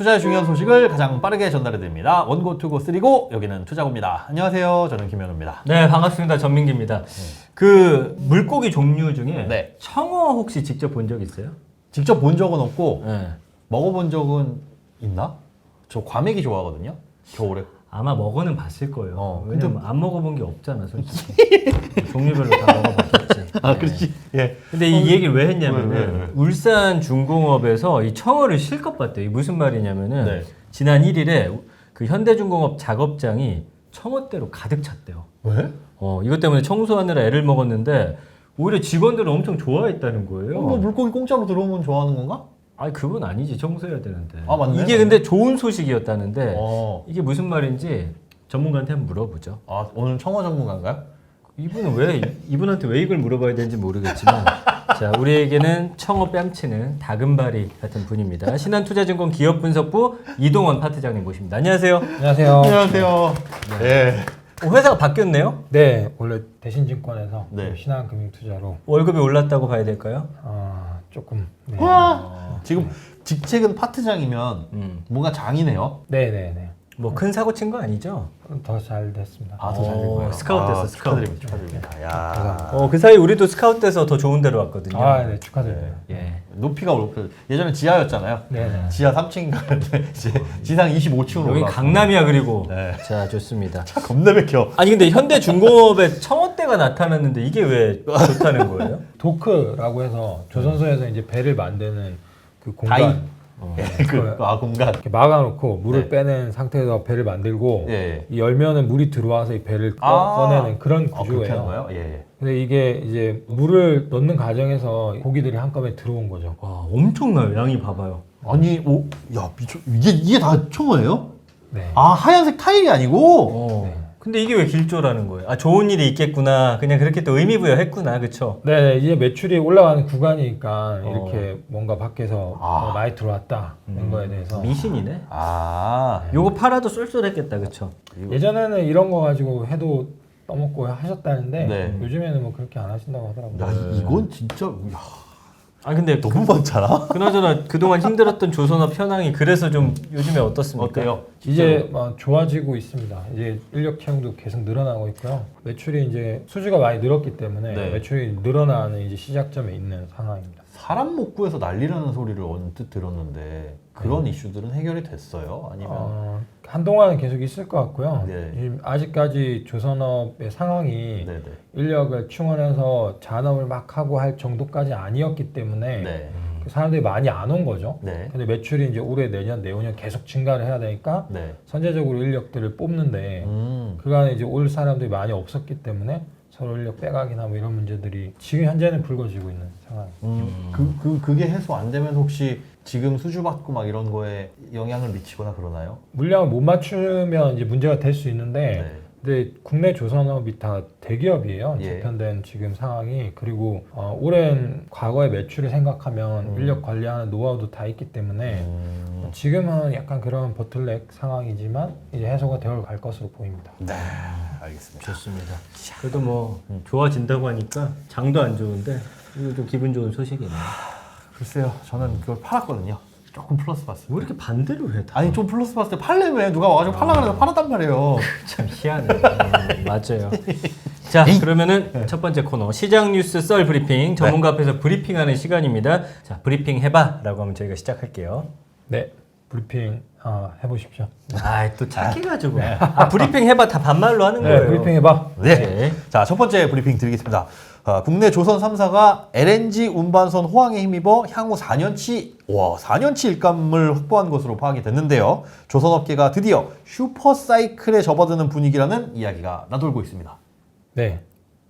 투자의 중요한 소식을 가장 빠르게 전달해드립니다. 원고, 투고, 쓰리고 여기는 투자고입니다. 안녕하세요. 저는 김현우입니다. 네, 반갑습니다. 전민기입니다. 그 물고기 종류 중에 네. 청어 혹시 직접 본 적 있어요? 직접 본 적은 없고 네. 먹어본 적은 있나? 저 과메기 좋아하거든요. 겨울에. 아마 먹어는 봤을 거예요. 근데 왜냐면 안 먹어본 게 없잖아, 솔직히. 종류별로 다 먹어봤겠지. 아, 네. 그렇지. 예. 근데 이 얘기를 왜 했냐면은 왜? 울산 중공업에서 이 청어를 실컷 봤대요. 이게 무슨 말이냐면은 네. 지난 1일에 그 현대중공업 작업장이 청어대로 가득 찼대요. 왜? 이것 때문에 청소하느라 애를 먹었는데 오히려 직원들은 엄청 좋아했다는 거예요. 뭐 물고기 공짜로 들어오면 좋아하는 건가? 아니 그건 아니지, 청소해야 되는데. 아, 맞네. 이게 근데 좋은 소식이었다는데 어. 이게 무슨 말인지 전문가한테 한번 물어보죠. 아, 오늘 청어 전문가인가요? 이분한테 왜 이걸 물어봐야 되는지 모르겠지만 자, 우리에게는 청어 뺨치는 다금바리 같은 분입니다. 신한투자증권 기업분석부 이동원 파트장님 모십니다. 안녕하세요. 안녕하세요. 안녕하세요. 네. 회사가 바뀌었네요? 네, 원래 대신증권에서 네. 신한금융투자로 월급이 올랐다고 봐야 될까요? 조금 네. 지금 직책은 파트장이면 뭔가 장이네요. 네네네. 뭐 큰 사고 친 거 아니죠? 더 잘 됐습니다. 아, 더 잘 된 거예요. 스카웃 됐어, 스카웃. 축하드립니다. 야. 그 사이 우리도 스카웃 돼서 더 좋은 데로 왔거든요. 네, 축하드립니다. 예. 높이가 예전에 지하였잖아요. 네네. 지하 3층인가 이제 지상 25층으로 여기 강남이야. 그리고 네. 자, 좋습니다. 겁나 맥혀. 아니 근데 현대중공업에 청어대가 나타났는데 이게 왜 좋다는 거예요? 도크라고 해서 조선소에서 이제 배를 만드는 그 다이. 공간 공간. 이렇게 막아놓고 물을 네. 빼낸 상태에서 배를 만들고 예. 이 열면은 물이 들어와서 이 배를 꺼내는 그런 그렇게 하는 구조예요. 거예요? 예. 근데 이게 이제 물을 넣는 과정에서 고기들이 한꺼번에 들어온 거죠. 와, 엄청나요. 양이 봐봐요. 아니, 야, 미쳐. 이게 다 청어예요? 네. 아, 하얀색 타일이 아니고. 네. 근데 이게 왜 길조라는 거예요? 아, 좋은 일이 있겠구나. 그냥 그렇게 또 의미 부여했구나. 그쵸? 네, 이제 매출이 올라가는 구간이니까 이렇게 뭔가 밖에서 많이 들어왔다 이런 거에 대해서 미신이네. 아. 요거 팔아도 쏠쏠했겠다. 그쵸? 예전에는 이런 거 가지고 해도 떠먹고 하셨다는데 네. 요즘에는 뭐 그렇게 안 하신다고 하더라고요. 야, 이건 진짜 야, 아, 근데 너무 많잖아. 그나저나 그동안 힘들었던 조선업 현황이 그래서 좀 요즘에 어떻습니까? 어때요? 이제 막 좋아지고 있습니다. 이제 인력 채용도 계속 늘어나고 있고요. 매출이 이제 수주가 많이 늘었기 때문에 네. 매출이 늘어나는 이제 시작점에 있는 상황입니다. 사람 못 구해서 난리라는 소리를 언뜻 들었는데 그런 이슈들은 해결이 됐어요? 아니면 한동안은 계속 있을 것 같고요. 네. 지금 아직까지 조선업의 상황이 네네. 인력을 충원해서 잔업을 막 하고 할 정도까지 아니었기 때문에 네. 그 사람들이 많이 안 온 거죠. 네. 근데 매출이 이제 올해, 내년, 내후년 계속 증가를 해야 되니까 네. 선제적으로 인력들을 뽑는데 그간에 이제 올 사람들이 많이 없었기 때문에 서로 인력 빼가기나 뭐 이런 문제들이 지금 현재는 불거지고 있는 상황입니다. 그게 해소 안 되면 혹시 지금 수주 받고 막 이런 거에 영향을 미치거나 그러나요? 물량을 못 맞추면 이제 문제가 될 수 있는데 네. 근데 국내 조선업이 다 대기업이에요. 예. 재편된 지금 상황이. 그리고 오랜 과거의 매출을 생각하면 인력 관리하는 노하우도 다 있기 때문에 지금은 약간 그런 보틀넥 상황이지만 이제 해소가 되어 갈 것으로 보입니다. 네, 알겠습니다. 좋습니다. 그래도 뭐 좋아진다고 하니까 장도 안 좋은데 이거 좀 기분 좋은 소식이네요. 글쎄요, 저는 그걸 팔았거든요. 조금 플러스 봤어요. 왜 이렇게 반대로 해? 다? 아니, 좀 플러스 봤을 때 팔려면 누가 와가지고 팔라 그래서 팔았단 말이에요. 참 희한해. 맞아요. 자, 그러면은 첫 번째 코너 시장 뉴스 썰 브리핑 전문가 앞에서 브리핑하는 시간입니다. 자, 브리핑 해봐라고 하면 저희가 시작할게요. 네, 브리핑 해보십시오. 아, 또 착해가지고. 브리핑 해봐 다 반말로 하는 네, 거예요. 브리핑 해봐. 네. 자, 첫 번째 브리핑 드리겠습니다. 국내 조선 3사가 LNG 운반선 호황에 힘입어 향후 4년치 일감을 확보한 것으로 파악이 됐는데요. 조선업계가 드디어 슈퍼사이클에 접어드는 분위기라는 이야기가 나돌고 있습니다. 네,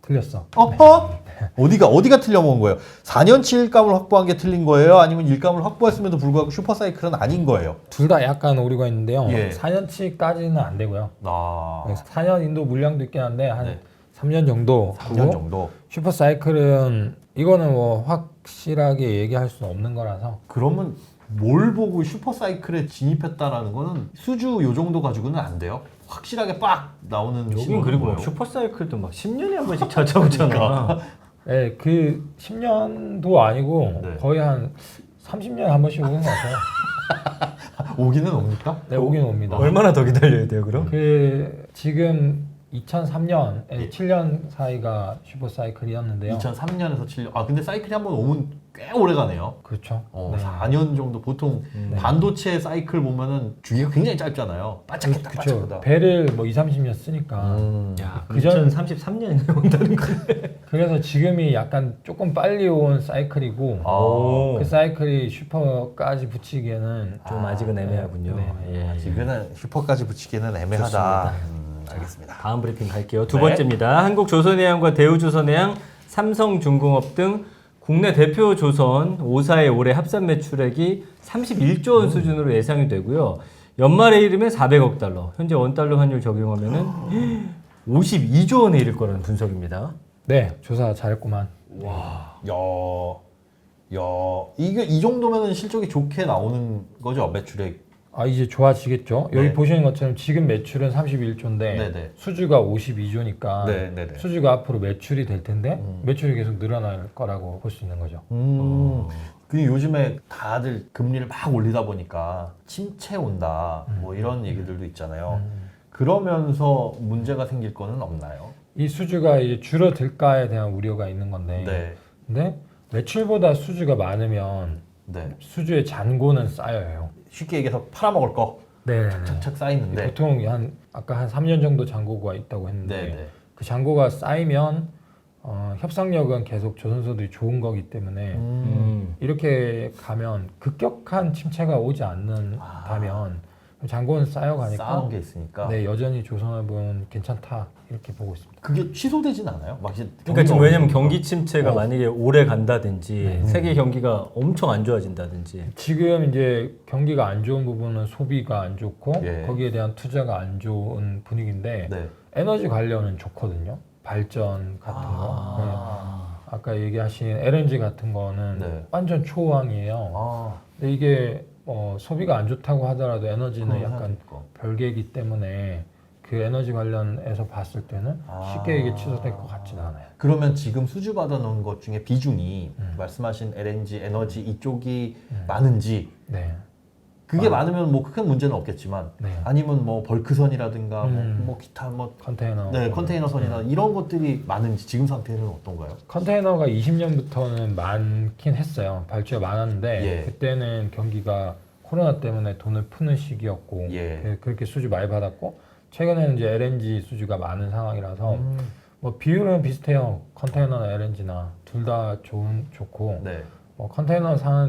틀렸어. 어허? 어디가 틀려먹은 거예요? 4년치 일감을 확보한 게 틀린 거예요? 아니면 일감을 확보했음에도 불구하고 슈퍼사이클은 아닌 거예요? 둘 다 약간 오류가 있는데요. 예. 4년치까지는 안 되고요. 4년 인도 물량도 있긴 한데 한 네. 3년 정도. 3년 정도. 슈퍼사이클은 이거는 뭐 확실하게 얘기할 수는 없는 거라서. 그러면 뭘 보고 슈퍼사이클에 진입했다라는 거는 수주 요 정도 가지고는 안 돼요? 확실하게 빡 나오는 여긴 신호는 그리고 뭐예요? 슈퍼사이클도 막 10년에 한 번씩 찾아오잖아. 네, 그 10년도 아니고 네. 거의 한 30년에 한 번씩 오는 것 같아요. 오기는 옵니까? 네, 오긴 옵니다. 얼마나 더 기다려야 돼요, 그럼? 그 지금 2003년, 예. 7년 사이가 슈퍼사이클이었는데요. 2003년에서 7년. 아 근데 사이클이 한번 오면 꽤 오래 가네요. 그렇죠. 4년 정도 보통 반도체 사이클 보면은 주기가 굉장히 짧잖아요. 바짝했다 그렇죠. 바짝하다. 배를 뭐 2, 30년 쓰니까. 야, 그전- 2033년에 온다는 거네. 그래서 지금이 약간 조금 빨리 온 사이클이고 아, 그 사이클이 슈퍼까지 붙이기에는 좀 아직은 애매하군요. 네, 네. 예. 지금은 슈퍼까지 붙이기는 애매하다. 알겠습니다. 다음 브리핑 갈게요. 두 네. 번째입니다. 한국조선해양과 대우조선해양, 삼성중공업 등 국내 대표 조선 5사의 올해 합산 매출액이 31조 원 수준으로 예상이 되고요. 연말에 이르면 400억 달러, 현재 원달러 환율 적용하면은 52조 원에 이를 거라는 분석입니다. 네, 조사 잘했구만. 야, 이게 이 정도면은 실적이 좋게 나오는 거죠 매출액. 아, 이제 좋아지겠죠. 여기 네. 보시는 것처럼 지금 매출은 31조인데 네네. 수주가 52조니까 네네네. 수주가 앞으로 매출이 될 텐데 매출이 계속 늘어날 거라고 볼 수 있는 거죠. 그 요즘에 다들 금리를 막 올리다 보니까 침체 온다 뭐 이런 얘기들도 있잖아요. 그러면서 문제가 생길 거는 없나요? 이 수주가 이제 줄어들까에 대한 우려가 있는 건데 네, 근데 매출보다 수주가 많으면 네. 수주의 잔고는 쌓여요. 쉽게 얘기해서 팔아먹을 거 네. 착착 쌓이는데. 보통 아까 한 3년 정도 잔고가 있다고 했는데 네, 네. 그 잔고가 쌓이면 협상력은 계속 조선소들이 좋은 거기 때문에 이렇게 가면 급격한 침체가 오지 않는다면 잔고는 쌓여가니까 쌓아놓은 게 있으니까. 네, 여전히 조선업은 괜찮다 이렇게 보고 있습니다. 그게 취소되진 않아요? 막 이제 그러니까 지금 경기가 왜냐면 없으니까. 경기 침체가 만약에 오래 간다든지 네. 세계 경기가 엄청 안 좋아진다든지 지금 이제 경기가 안 좋은 부분은 소비가 안 좋고 예. 거기에 대한 투자가 안 좋은 분위기인데 네. 에너지 관련은 좋거든요. 발전 같은 거. 네. 아까 얘기하신 LNG 같은 거는 네. 완전 초호황이에요. 아, 근데 이게 소비가 안 좋다고 하더라도 에너지는 그런 약간 생각도 있고. 별개이기 때문에 그 에너지 관련해서 봤을 때는 쉽게 이게 취소될 것 같지는 않아요. 그러면 지금 수주 받아놓은 것 중에 비중이 말씀하신 LNG, 에너지 이쪽이 많은지 네. 그게 많으면 뭐 큰 문제는 없겠지만 네. 아니면 뭐 벌크선이라든가 뭐 기타 뭐 컨테이너. 네, 컨테이너선이나 이런 것들이 많은지 지금 상태는 어떤가요? 컨테이너가 20년부터는 많긴 했어요. 발주가 많았는데 예. 그때는 경기가 코로나 때문에 돈을 푸는 시기였고 예. 그렇게 수주 많이 받았고 최근에는 이제 LNG 수주가 많은 상황이라서 뭐 비율은 비슷해요. 컨테이너나 LNG나 둘 다 좋고 네. 뭐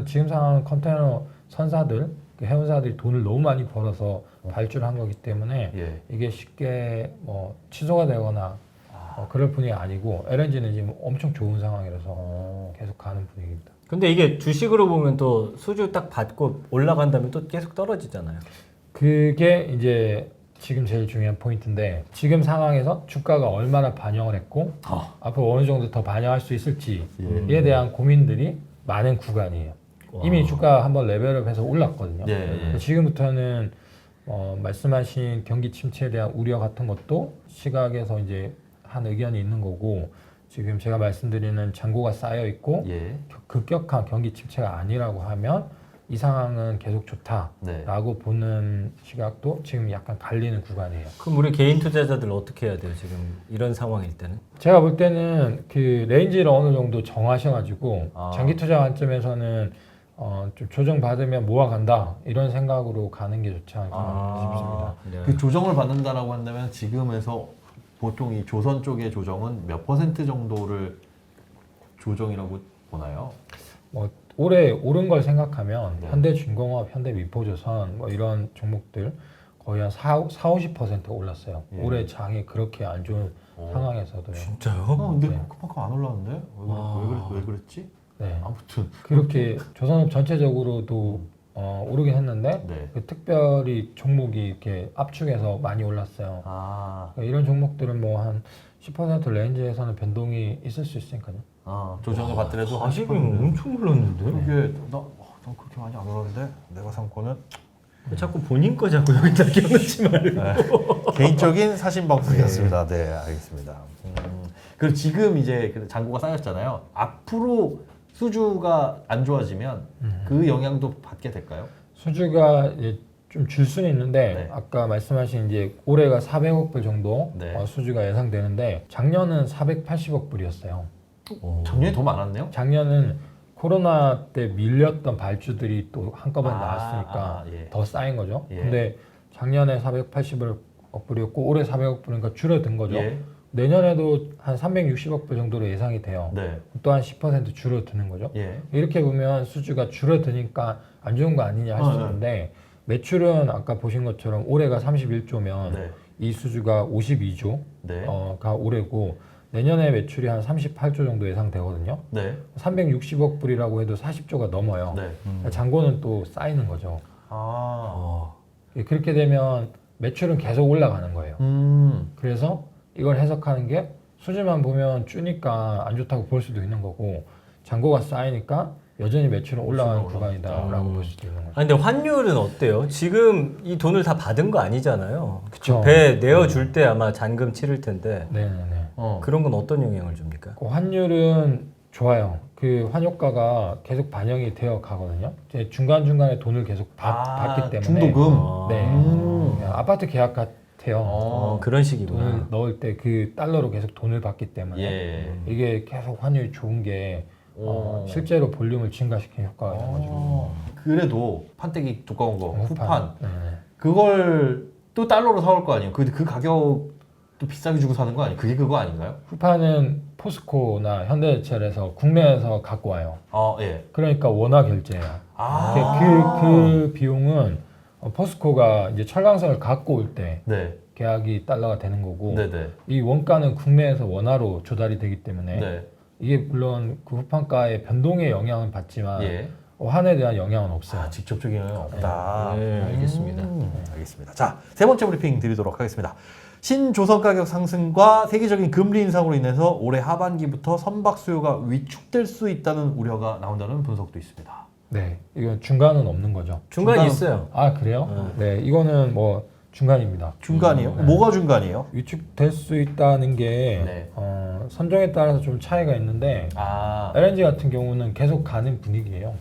지금 상황은 컨테이너 선사들 그 해운사들이 돈을 너무 많이 벌어서 발주를 한 거기 때문에 예. 이게 쉽게 뭐 취소가 되거나 그럴 분위기 아니고 LNG는 지금 엄청 좋은 상황이라서 계속 가는 분위기입니다. 근데 이게 주식으로 보면 또 수주 딱 받고 올라간다면 또 계속 떨어지잖아요. 그게 이제 지금 제일 중요한 포인트인데 지금 상황에서 주가가 얼마나 반영을 했고 앞으로 어느 정도 더 반영할 수 있을지에 대한 고민들이 많은 구간이에요. 이미 주가 한번 레벨업해서 올랐거든요. 예. 지금부터는 말씀하신 경기 침체에 대한 우려 같은 것도 시각에서 이제 한 의견이 있는 거고 지금 제가 말씀드리는 잔고가 쌓여 있고 예. 급격한 경기 침체가 아니라고 하면 이 상황은 계속 좋다라고 네. 보는 시각도 지금 약간 갈리는 구간이에요. 그럼 우리 개인 투자자들 어떻게 해야 돼요? 지금 이런 상황일 때는? 제가 볼 때는 그 레인지를 어느 정도 정하셔가지고 장기 투자 관점에서는 좀 조정 받으면 모아간다 이런 생각으로 가는 게 좋지 않을까 싶습니다. 네. 그 조정을 받는다라고 한다면 지금에서 보통 이 조선 쪽의 조정은 몇 % 정도를 조정이라고 보나요? 뭐 올해 오른 걸 생각하면 네. 현대중공업, 현대미포조선 뭐 이런 종목들 거의 한 40-50% 올랐어요. 예. 올해 장이 그렇게 안 좋은 상황에서도요. 진짜요? 근데 네. 그만큼 안 올랐는데? 왜 그랬지? 네. 아무튼 그렇게 조선업 전체적으로도 오르긴 했는데 네. 그 특별히 종목이 이렇게 압축해서 많이 올랐어요. 그러니까 이런 종목들은 뭐 한 10% 레인지에서는 변동이 있을 수 있으니까요. 조정을 받더라도 40이면 40%는 엄청 올랐는데? 그게 난 그렇게 많이 안 올랐는데 내가 산 거는 자꾸 본인 거 자꾸 여기다 끼워넣지 말고. 개인적인 사심 방송이었습니다. 네, 알겠습니다. 그리고 지금 이제 그 잔고가 쌓였잖아요. 앞으로 수주가 안 좋아지면 그 영향도 받게 될까요? 수주가 이제 좀 줄 수는 있는데 네. 아까 말씀하신 이제 올해가 400억 불 정도 네. 수주가 예상되는데 작년은 480억 불이었어요. 작년에 더 많았네요. 작년은 코로나 때 밀렸던 발주들이 또 한꺼번에 나왔으니까 예. 더 쌓인 거죠. 예. 근데 작년에 480억 불이었고 올해 400억 불이니까 줄어든 거죠. 예. 내년에도 한 360억 불 정도로 예상이 돼요. 네. 또 한 10% 줄어드는 거죠. 예. 이렇게 보면 수주가 줄어드니까 안 좋은 거 아니냐 할 수 있는데 매출은 아까 보신 것처럼 올해가 31조면 네. 이 수주가 52조가 네. 올해고 내년에 매출이 한 38조 정도 예상되거든요. 네. 360억 불이라고 해도 40조가 넘어요. 네. 잔고는 또 쌓이는 거죠. 아. 그렇게 되면 매출은 계속 올라가는 거예요. 그래서 이걸 해석하는 게 수주만 보면 주니까 안 좋다고 볼 수도 있는 거고 잔고가 쌓이니까 여전히 매출은 올라가는 구간이다라고 볼 수도 있는 거죠. 아, 근데 환율은 어때요? 지금 이 돈을 다 받은 거 아니잖아요. 그쵸. 배 내어줄 때 아마 잔금 치를 텐데 네네네. 그런 건 어떤 영향을 줍니까? 그 환율은 좋아요. 그 환효가가 계속 반영이 되어 가거든요. 이제 중간중간에 돈을 계속 받기 때문에. 중도금. 네. 그냥 아파트 계약 같아요. 그런 식이구나. 돈을 넣을 때 그 달러로 계속 돈을 받기 때문에 예. 이게 계속 환율이 좋은 게 실제로 볼륨을 증가시키는 효과가 있는 거죠. 그래도 판때기 두꺼운 거, 후판. 네. 그걸 또 달러로 사올 거 아니에요? 그 가격 또 비싸게 주고 사는 거 아니에요? 그게 그거 아닌가요? 후판은 포스코나 현대제철에서 국내에서 갖고 와요. 예. 그러니까 원화 결제예요. 아. 그 비용은 포스코가 이제 철강선을 갖고 올 때 네. 계약이 달러가 되는 거고 네네. 이 원가는 국내에서 원화로 조달이 되기 때문에 네. 이게 물론 그 후판가의 변동에 영향은 받지만 예. 환에 대한 영향은 없어요. 직접적인 영향이 없다. 네, 알겠습니다. 알겠습니다. 자, 세 번째 브리핑 드리도록 하겠습니다. 신조선 가격 상승과 세계적인 금리 인상으로 인해서 올해 하반기부터 선박 수요가 위축될 수 있다는 우려가 나온다는 분석도 있습니다. 네, 이건 중간은 없는 거죠. 중간이 있어요. 아 그래요? 네, 이거는 뭐 중간입니다. 중간이요? 뭐가 중간이에요? 위축될 수 있다는 게 네. 선정에 따라서 좀 차이가 있는데 LNG 같은 경우는 계속 가는 분위기예요.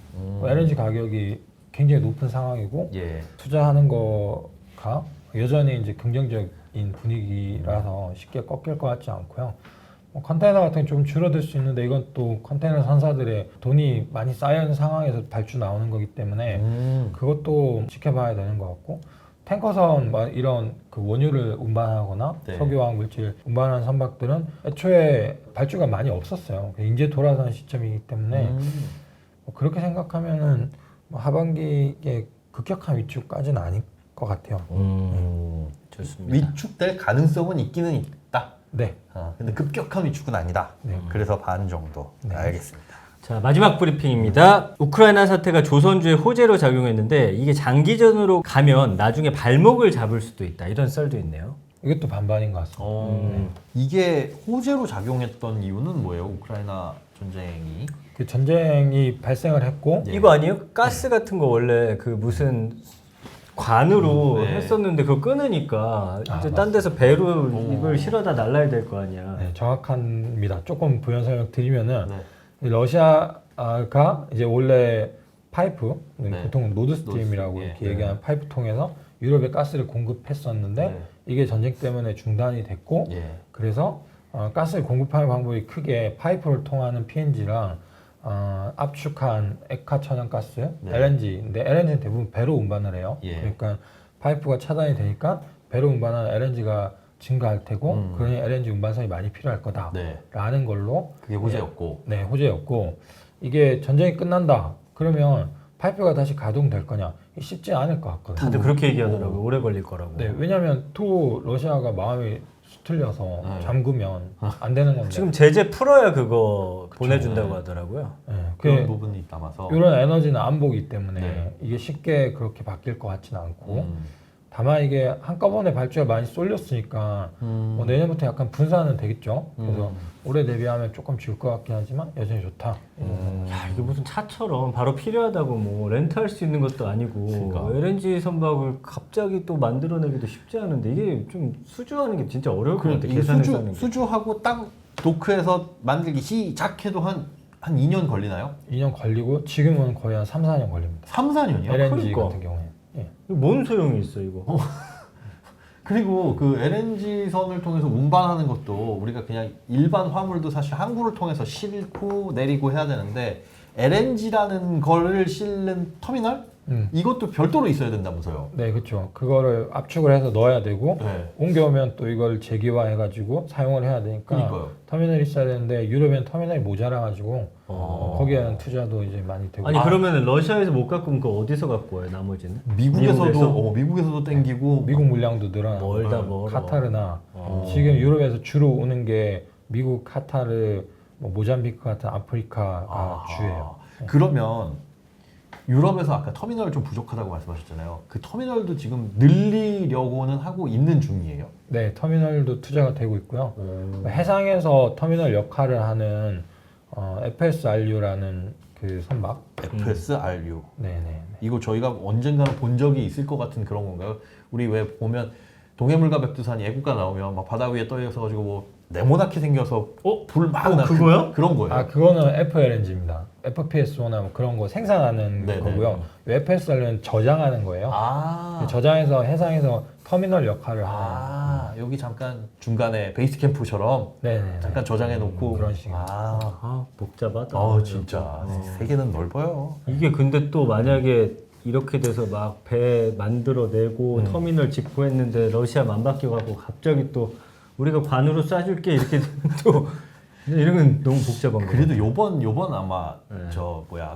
LNG 가격이 굉장히 높은 상황이고 예. 투자하는 거가 여전히 이제 긍정적인 분위기라서 쉽게 꺾일 것 같지 않고요. 뭐 컨테이너 같은 게 좀 줄어들 수 있는데 이건 또 컨테이너 선사들의 돈이 많이 쌓여 있는 상황에서 발주 나오는 거기 때문에 그것도 지켜봐야 되는 것 같고 탱커선 이런 그 원유를 운반하거나 네. 석유화학 물질 운반하는 선박들은 애초에 발주가 많이 없었어요. 이제 돌아서는 시점이기 때문에 뭐 그렇게 생각하면은 뭐 하반기에 급격한 위축까지는 아닐 것 같아요. 좋습니다. 위축될 가능성은 있기는 있다. 네. 근데 급격한 위축은 아니다. 그래서 반 정도. 네. 알겠습니다. 자, 마지막 브리핑입니다. 우크라이나 사태가 조선주의 호재로 작용했는데 이게 장기전으로 가면 나중에 발목을 잡을 수도 있다. 이런 썰도 있네요. 이것도 반반인 것 같습니다. 이게 호재로 작용했던 이유는 뭐예요? 우크라이나 전쟁이? 그 전쟁이 발생을 했고 이거 아니에요? 가스 같은 거 원래 그 무슨 관으로 네. 했었는데 그거 끊으니까 이제 맞습니다. 딴 데서 배로 이걸 실어다 날라야 될 거 아니야. 네, 정확합니다. 조금 부연 설명 드리면은 네. 러시아가 이제 원래 파이프, 네. 보통 노드스트림이라고 노드, 이렇게 예. 얘기하는 파이프 통해서 유럽에 가스를 공급했었는데 네. 이게 전쟁 때문에 중단이 됐고 예. 그래서 가스를 공급하는 방법이 크게 파이프를 통하는 PNG랑 압축한 액화 천연가스, 네. LNG인데 LNG는 대부분 배로 운반을 해요. 예. 그러니까 파이프가 차단이 되니까 배로 운반하는 LNG가 증가할 테고 그러니 LNG 운반선이 많이 필요할 거다라는 네. 걸로 그게 호재였고. 네, 호재였고 이게 전쟁이 끝난다 그러면 파이프가 다시 가동될 거냐 쉽지 않을 것 같거든요. 다들 그렇게 얘기하더라고요. 오래 걸릴 거라고. 네, 왜냐하면 또 러시아가 마음이 수틀려서 잠그면 안 되는 건데 지금 제재 풀어야 그거 보내준다고 하더라고요. 네, 그런 부분이 남아서. 이런 에너지는 안 보기 때문에 네. 이게 쉽게 그렇게 바뀔 것 같지는 않고 다만 이게 한꺼번에 발주가 많이 쏠렸으니까 뭐 내년부터 약간 분산은 되겠죠. 그래서 올해 대비하면 조금 줄 것 같긴 하지만 여전히 좋다. 야, 이게 무슨 차처럼 바로 필요하다고 뭐 렌트할 수 있는 것도 아니고 그러니까. LNG 선박을 갑자기 또 만들어내기도 쉽지 않은데 이게 좀 수주하는 게 진짜 어려울 것 같아. 이게 계산해서 하는 게. 수주하고 딱 도크에서 만들기 시작해도 한 한 2년 걸리나요? 2년 걸리고 지금은 거의 한 3, 4년 걸립니다. 3, 4년이요? LNG 그러니까. 같은 경우에. 예. 뭔 소용이 있어 이거? 그리고 그 LNG선을 통해서 운반하는 것도 우리가 그냥 일반 화물도 사실 항구를 통해서 싣고 내리고 해야 되는데 LNG라는 거를 싣는 터미널? 이것도 별도로 있어야 된다면서요? 네, 그렇죠. 그거를 압축을 해서 넣어야 되고 네. 옮겨오면 또 이걸 재기화해가지고 사용을 해야 되니까 그러니까요. 터미널이 있어야 되는데 유럽엔 터미널이 모자라가지고 거기에는 투자도 이제 많이 되고. 아니 그러면 러시아에서 못 갖고 오면 그거 어디서 갖고 와요? 나머지는? 미국에서도 땡기고 미국 물량도 늘어나고 멀다 멀어. 카타르나 지금 유럽에서 주로 오는 게 미국, 카타르, 뭐 모잠비크 같은 아프리카가 주예요. 그러면 유럽에서 아까 터미널 좀 부족하다고 말씀하셨잖아요. 그 터미널도 지금 늘리려고는 하고 있는 중이에요. 네, 터미널도 투자가 되고 있고요. 해상에서 터미널 역할을 하는 FSRU라는 그 선박. FSRU. 네네. 이거 저희가 언젠가는 본 적이 있을 것 같은 그런 건가요? 우리 왜 보면 동해물과 백두산이 애국가 나오면 막 바다 위에 떠 있어 가지고 뭐 네모나게 생겨서 불막 나 그거요? 그런 거예요. 아, 그거는 FLNG입니다. FPSO나 뭐 그런 거 생산하는 네네. 거고요. FSRU는 저장하는 거예요. 아, 저장해서 해상에서 터미널 역할을 하는. 여기 잠깐 중간에 베이스 캠프처럼 네네. 잠깐 저장해 놓고 그런 식으로. 아 복잡하다. 진짜 세계는 넓어요. 이게 근데 또 만약에 이렇게 돼서 막 배 만들어내고 터미널 짓고 했는데 러시아 만 바뀌어가고 갑자기 또 우리가 관으로 쏴줄게 이렇게 또 이런 건 너무 복잡한 거예요. 그래도 요번 아마 네.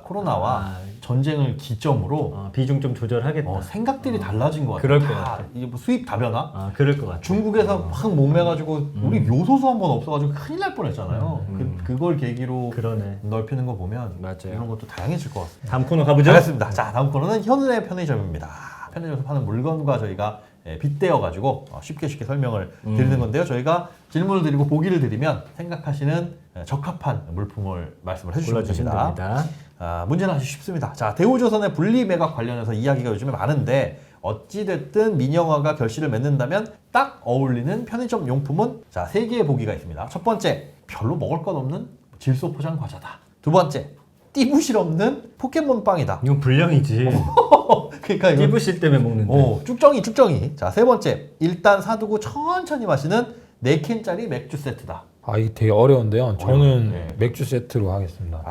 코로나와 전쟁을 기점으로 비중 좀 조절하겠다. 생각들이 달라진 것 같아요. 그럴 것 다 같아. 이게 뭐 수입 다변화? 그럴 것 같아. 중국에서 막 목매가지고 우리 요소수 한 번 없어가지고 큰일 날 뻔했잖아요. 그걸 계기로 그러네. 넓히는 거 보면 맞아요. 이런 것도 다양해질 것 같습니다. 다음 코너 가보죠. 알겠습니다. 자, 다음 코너는 현은의 편의점입니다. 편의점에서 파는 물건과 저희가 빗대어가지고 쉽게 설명을 드리는 건데요. 저희가 질문을 드리고 보기를 드리면 생각하시는 적합한 물품을 말씀을 해주시면 골라주시면 됩니다. 됩니다. 문제는 아주 쉽습니다. 자, 대우조선의 분리매각 관련해서 이야기가 요즘에 많은데 어찌됐든 민영화가 결실을 맺는다면 딱 어울리는 편의점 용품은 자, 3개의 보기가 있습니다. 첫 번째, 별로 먹을 것 없는 질소 포장 과자다. 두 번째, 띠부실 없는 포켓몬빵이다. 이건 불량이지. 그러니까 이거 띠부실 때문에 먹는데. 쭉정이. 자, 세 번째, 일단 사두고 천천히 마시는 4캔짜리 맥주 세트다. 아, 이게 되게 어려운데요. 저는 네. 맥주 세트로 하겠습니다.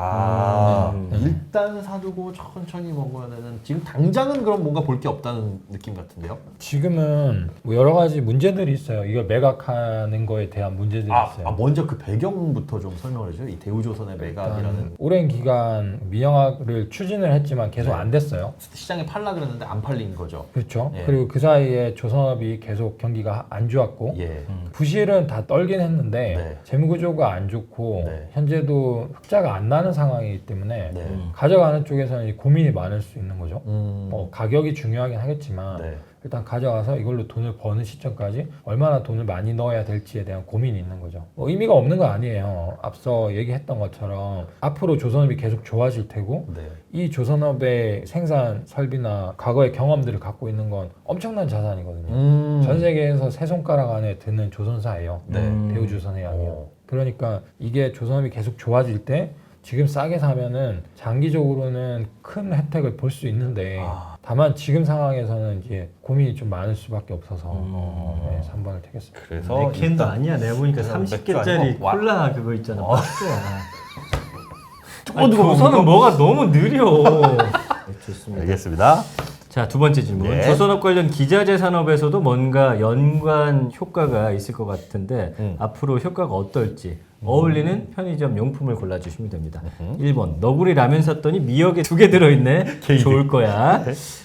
일단 사두고 천천히 먹어야 되는 지금 당장은 그럼 뭔가 볼 게 없다는 느낌 같은데요? 지금은 뭐 여러 가지 문제들이 있어요. 이걸 매각하는 거에 대한 문제들이 있어요. 먼저 그 배경부터 좀 설명을 해줘요. 이 대우조선의 매각이라는 오랜 기간 민영화를 추진을 했지만 계속 안 됐어요. 시장에 팔라 그랬는데 안 팔린 거죠. 그렇죠. 예. 그리고 그 사이에 조선업이 계속 경기가 안 좋았고 예. 부실은 다 떨긴 했는데 네. 재무구조가 안 좋고 네. 현재도 흑자가 안 나는 상황이기 때문에 네. 가져가는 쪽에서는 고민이 많을 수 있는 거죠. 음. 가격이 중요하긴 하겠지만 네. 일단 가져가서 이걸로 돈을 버는 시점까지 얼마나 돈을 많이 넣어야 될지에 대한 고민이 있는 거죠. 의미가 없는 거 아니에요. 앞서 얘기했던 것처럼 앞으로 조선업이 계속 좋아질 테고 네. 이 조선업의 생산 설비나 과거의 경험들을 갖고 있는 건 엄청난 자산이거든요. 전 세계에서 세 손가락 안에 드는 조선사예요. 네. 대우조선해양이요. 그러니까 이게 조선업이 계속 좋아질 때 지금 싸게 사면은 장기적으로는 큰 혜택을 볼 수 있는데 다만 지금 상황에서는 이제 고민이 좀 많을 수밖에 없어서 3번을 택했습니다. 그래서 내 캔도 아니야. 내가 보니까 그래서 맥주 30개짜리 아니고 콜라 그거 있잖아. 박스야. 조금 조선은 뭐가 너무 느려. 좋습니다. 알겠습니다. 자, 두 번째 질문. 네. 조선업 관련 기자재 산업에서도 뭔가 연관 효과가 있을 것 같은데 앞으로 효과가 어떨지 어울리는 편의점 용품을 골라주시면 됩니다. 1번 너구리 라면 샀더니 미역에 2개 들어있네. 좋을 거야.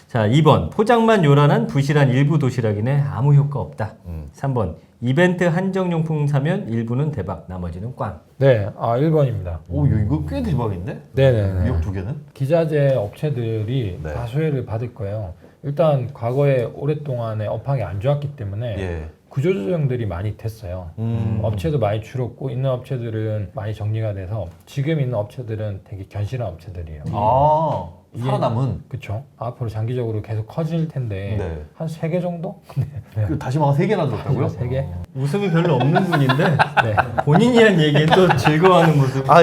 자, 2번 포장만 요란한 부실한 일부 도시락이네. 아무 효과 없다. 3번 이벤트 한정용품 사면 일부는 대박, 나머지는 꽝. 네, 1번입니다. 오, 이거 꽤 대박인데? 네네네. 미역 2개는? 기자재 업체들이 네. 다 수혜를 받을 거예요. 일단 과거에 오랫동안에 업황이 안 좋았기 때문에 예. 구조조정들이 많이 됐어요. 업체도 많이 줄었고 있는 업체들은 많이 정리가 돼서 지금 있는 업체들은 되게 견실한 업체들이에요. 살아남은. 그렇죠. 앞으로 장기적으로 계속 커질 텐데 네. 한 3개 정도? 그 다시마가 3개나 들었다고요? 3개? 웃음이 별로 없는 분인데 네. 본인이 한 얘기에 또 즐거워하는 모습. 아,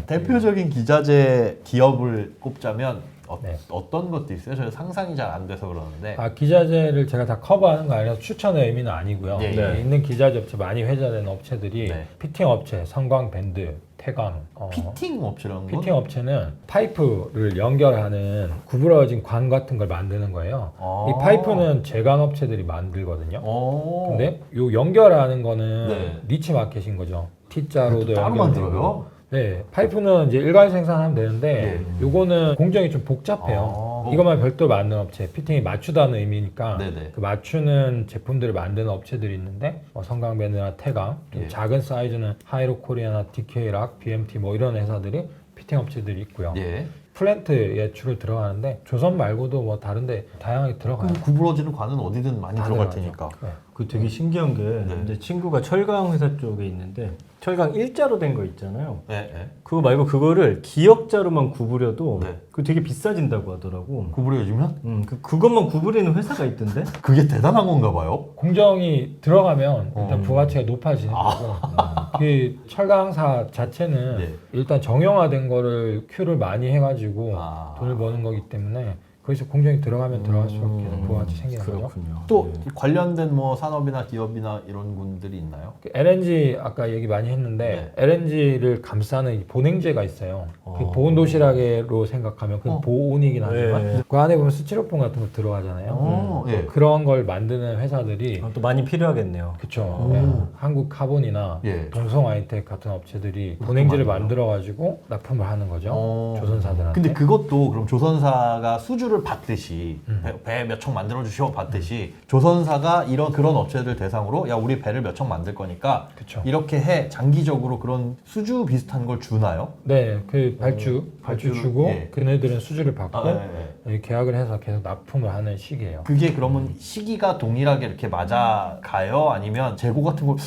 대표적인 기자재 기업을 꼽자면 네. 어떤 것도 있어요? 저는 상상이 잘 안 돼서 그러는데. 기자재를 제가 다 커버하는 거 아니라 추천의 의미는 아니고요. 예, 예. 있는 기자재 업체 많이 회자되는 업체들이 네. 피팅 업체, 성광 밴드, 태광. 피팅 업체라는 건? 피팅 업체는 파이프를 연결하는 구부러진 관 같은 걸 만드는 거예요. 아. 이 파이프는 제관 업체들이 만들거든요. 오. 근데 요 연결하는 거는 네. 니치 마켓인 거죠. T자로도 따로 연결되고. 만들어요? 네, 파이프는 이제 일괄 생산하면 되는데 요거는 공정이 좀 복잡해요. 이것만 별도로 만드는 업체, 피팅이 맞추다는 의미니까 네네. 그 맞추는 제품들을 만드는 업체들이 있는데 성광밴드나 태광, 좀 예. 작은 사이즈는 하이로 코리아나 DK락, BMT 뭐 이런 회사들이 피팅 업체들이 있고요. 예. 플랜트에 주로 들어가는데 조선 말고도 뭐 다른데 다양하게 들어가요. 그 구부러지는 관은 어디든 많이 다 들어갈 들어가죠. 테니까. 네. 그 되게 신기한 게 네. 이제 친구가 철강 회사 쪽에 있는데 철강 일자로 된 거 있잖아요. 네, 네. 그거 말고 그거를 기역자로만 구부려도 네. 그거 되게 비싸진다고 하더라고. 구부려지면 그것만 구부리는 회사가 있던데? 그게 대단한 건가 봐요. 공정이 들어가면 일단 부가치가 높아지는 아. 거고 그 철강사 자체는 네. 일단 정형화된 거를 큐를 많이 해가지고 아. 돈을 버는 거기 때문에 거기서 공정이 들어가면 들어갈수록 계속 부가치 생기는 거죠. 그렇군요. 또 네. 관련된 뭐 산업이나 기업이나 이런 분들이 있나요? 그 LNG 아까 얘기 많이 했는데 LNG를 감싸는 이 보냉제가 있어요. 그 보온 도시락으로 생각하면 그 보온이긴 하지만 네. 그 안에 보면 스티로폼 같은 거 들어가잖아요. 예. 그런 걸 만드는 회사들이 또 많이 필요하겠네요. 그쵸. 네. 한국 카본이나 예. 동성 아이텍 같은 업체들이 보냉지를 만들어가지고 납품을 하는 거죠. 조선사들한테. 근데 그것도 그럼 조선사가 수주를 받듯이 배 몇 척 만들어 주시오 받듯이 조선사가 그런 업체들 대상으로 야 우리 배를 몇 척 만들 거니까 그쵸. 이렇게 해 장기적으로 그런 수주 비슷한 걸 주나요? 네, 그 발주 발주를, 주고 예. 그네들은 수주를 받고 아, 예, 예. 계약을 해서 계속 납품을 하는 시기예요. 그게 그러면 시기가 동일하게 이렇게 맞아 가요? 아니면 재고 같은 걸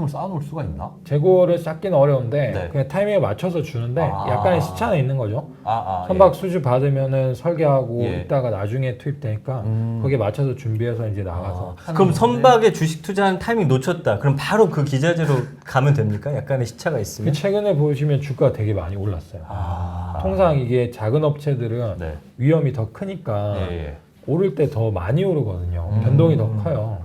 쌓아놓을 수가 있나? 재고를 쌓기는 어려운데 네. 그냥 타이밍에 맞춰서 주는데 아. 약간의 시차는 있는 거죠. 예. 선박 수주 받으면은 설계하고 예. 있다가 나중에 투입되니까 거기에 맞춰서 준비해서 이제 나가서 그럼 선박에 주식 투자하는 타이밍 놓쳤다. 그럼 바로 그 기자재로 가면 됩니까? 약간의 시차가 있으면? 최근에 보시면 주가가 되게 많이 올랐어요. 통상 이게 작은 업체들은 네. 위험이 더 크니까 예, 예. 오를 때 더 많이 오르거든요. 변동이 더 커요.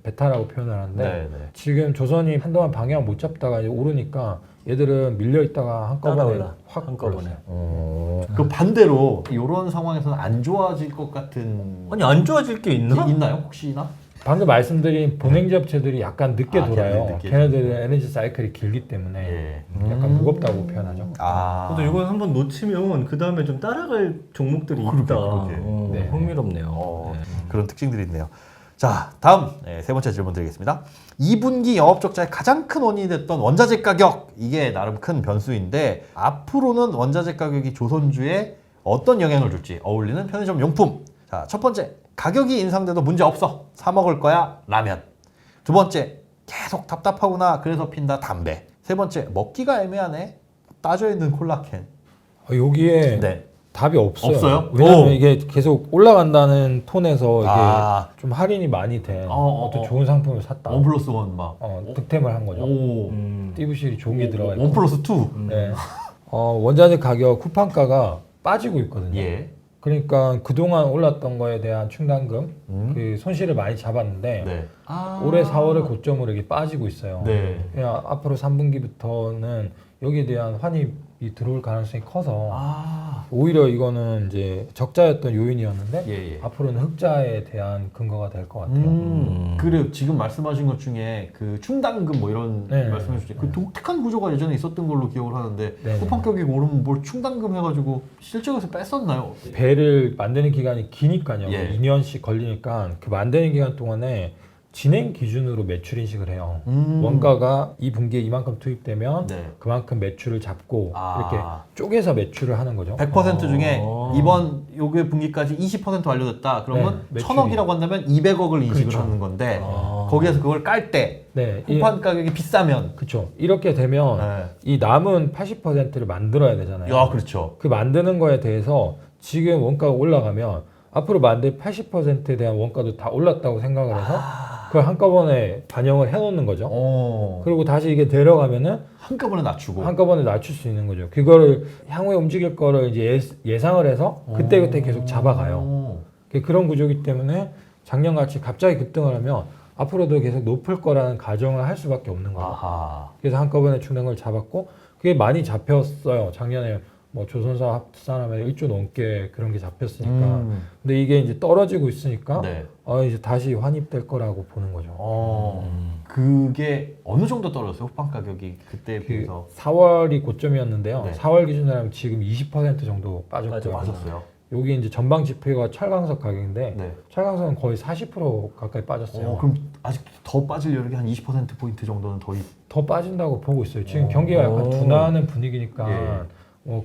베타라고 표현을 하는데 네, 네. 지금 조선이 한동안 방향 못 잡다가 이제 오르니까 얘들은 밀려 있다가 한꺼번에 따라올라. 확 한꺼번에. 올랐어요. 그 반대로 이런 상황에서는 안 좋아질 것 같은 아니 안 좋아질 게 있나? 있나요? 혹시나? 방금 말씀드린 보냉지 업체들이 약간 늦게 아, 돌아요. 늦게. 걔네들은 에너지 사이클이 길기 때문에 예. 약간 무겁다고 표현하죠. 아. 근데 이건 한번 놓치면 그 다음에 좀 따라갈 종목들이 있다. 그러게. 네. 흥미롭네요. 네. 그런 특징들이 있네요. 자, 다음 세 번째 질문 드리겠습니다. 2분기 영업 적자의 가장 큰 원인이 됐던 원자재 가격, 이게 나름 큰 변수인데 앞으로는 원자재 가격이 조선주에 어떤 영향을 줄지 어울리는 편의점 용품. 자, 첫 번째, 가격이 인상돼도 문제 없어. 사 먹을 거야, 라면. 두 번째, 계속 답답하구나, 그래서 핀다, 담배. 세 번째, 먹기가 애매하네, 따져있는 콜라캔. 여기에 네. 답이 없어요. 없어요? 왜냐면 오. 이게 계속 올라간다는 톤에서 이게 아. 좀 할인이 많이 된 어, 어떤 좋은 상품을 샀다. 1+1 막. 득템을 한 거죠. 오. 띠부실이 좋은 게 들어가 있고. 1+2. 네. 원자재 가격 쿠팡가가 빠지고 있거든요. 예. 그러니까 그동안 올랐던 거에 대한 충당금, 그 손실을 많이 잡았는데 네. 올해 4월을 고점으로 이게 빠지고 있어요. 네. 그냥 앞으로 3분기부터는 여기에 대한 환입이 들어올 가능성이 커서 오히려 이거는 이제 적자였던 요인이었는데 예, 예. 앞으로는 흑자에 대한 근거가 될 것 같아요. 그래 지금 말씀하신 것 중에 그 충당금 뭐 이런 네. 말씀해 주셨죠. 그 독특한 구조가 예전에 있었던 걸로 기억을 하는데 네. 쿠팡 가격이 오르면 뭘 충당금 해가지고 실적에서 뺐었나요? 배를 만드는 기간이 기니까요. 예. 2년씩 걸리니까 그 만드는 기간 동안에 진행 기준으로 매출 인식을 해요. 원가가 이 분기에 이만큼 투입되면 네. 그만큼 매출을 잡고 아. 이렇게 쪼개서 매출을 하는 거죠. 100% 중에 이번 요게 분기까지 20% 완료됐다. 그러면 네, 매출이. 1000억이라고 한다면 200억을 인식을 그렇죠. 하는 건데 거기에서 그걸 깔 때 네, 쿠팡 가격이 비싸면 그렇죠. 이렇게 되면 네. 이 남은 80%를 만들어야 되잖아요. 야 그렇죠. 그 만드는 거에 대해서 지금 원가가 올라가면 앞으로 만들 80%에 대한 원가도 다 올랐다고 생각을 해서 그걸 한꺼번에 반영을 해놓는 거죠. 어. 그리고 다시 이게 내려가면은 한꺼번에 낮추고. 한꺼번에 낮출 수 있는 거죠. 그거를 향후에 움직일 거를 이제 예상을 해서 그때그때 계속 잡아가요. 오. 그런 구조이기 때문에 작년같이 갑자기 급등을 하면 앞으로도 계속 높을 거라는 가정을 할 수밖에 없는 거죠. 아하. 그래서 한꺼번에 중량을 잡았고 그게 많이 잡혔어요. 작년에 뭐 조선사 합산하면 1조 넘게 그런 게 잡혔으니까. 근데 이게 이제 떨어지고 있으니까 네. 이제 다시 환입될 거라고 보는 거죠. 그게 어느 정도 떨어졌어요? 호빵 가격이 그때에 비해서 4월이 고점이었는데요. 네. 4월 기준으로 하면 지금 20% 정도 빠졌고요. 맞았어요. 여기 이제 전방 지표가 철강석 가격인데 네. 철강석은 거의 40% 가까이 빠졌어요. 그럼 아직 더 빠질 여력이 한 20%포인트 정도는 더 빠진다고 보고 있어요. 지금 경기가 약간 둔화하는 분위기니까 예.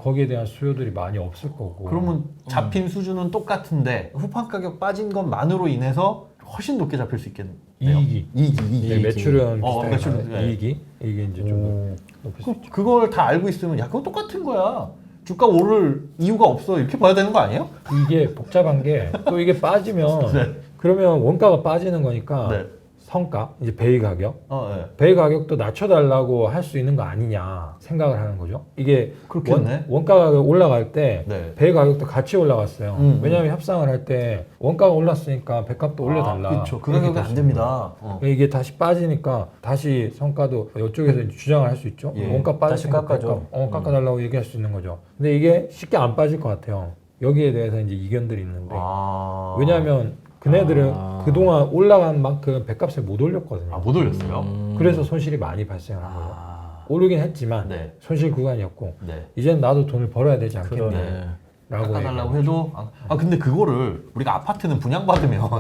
거기에 대한 수요들이 많이 없을 거고. 그러면 잡힌 수준은 똑같은데 후판 가격 빠진 것만으로 인해서 훨씬 높게 잡힐 수 있겠네요. 이익이. 네, 매출은 비슷하게 매출은 나와요. 이익이 이제 좀 더 높을 수 있죠. 그걸 다 알고 있으면 야 그건 똑같은 거야. 주가 오를 이유가 없어 이렇게 봐야 되는 거 아니에요? 이게 복잡한 게 또 이게 빠지면 그러면 원가가 빠지는 거니까 네. 성가 이제 베이 가격 네. 베이 가격도 낮춰달라고 할 수 있는 거 아니냐 생각을 하는 거죠. 이게 그렇겠네. 원가가 올라갈 때 네. 베이 가격도 같이 올라갔어요. 왜냐하면 협상을 할 때 원가가 올랐으니까 배값도 올려달라. 그렇죠. 그 가격이 안 됩니다. 이게 다시 빠지니까 다시 성과도 이쪽에서 이제 주장을 할 수 있죠. 예. 원가 빠지니까 다시 깎아줘. 깎아달라고 얘기할 수 있는 거죠. 근데 이게 쉽게 안 빠질 것 같아요. 여기에 대해서 이제 이견들이 있는데 왜냐하면 그네들은 그동안 올라간 만큼 배값을 못 올렸거든요. 못 올렸어요? 그래서 손실이 많이 발생한 거예요. 오르긴 했지만 네. 손실 구간이었고 네. 이제는 나도 돈을 벌어야 되지 않겠네. 그러네. 라고 깎아달라고 해도 근데 그거를 우리가 아파트는 분양받으면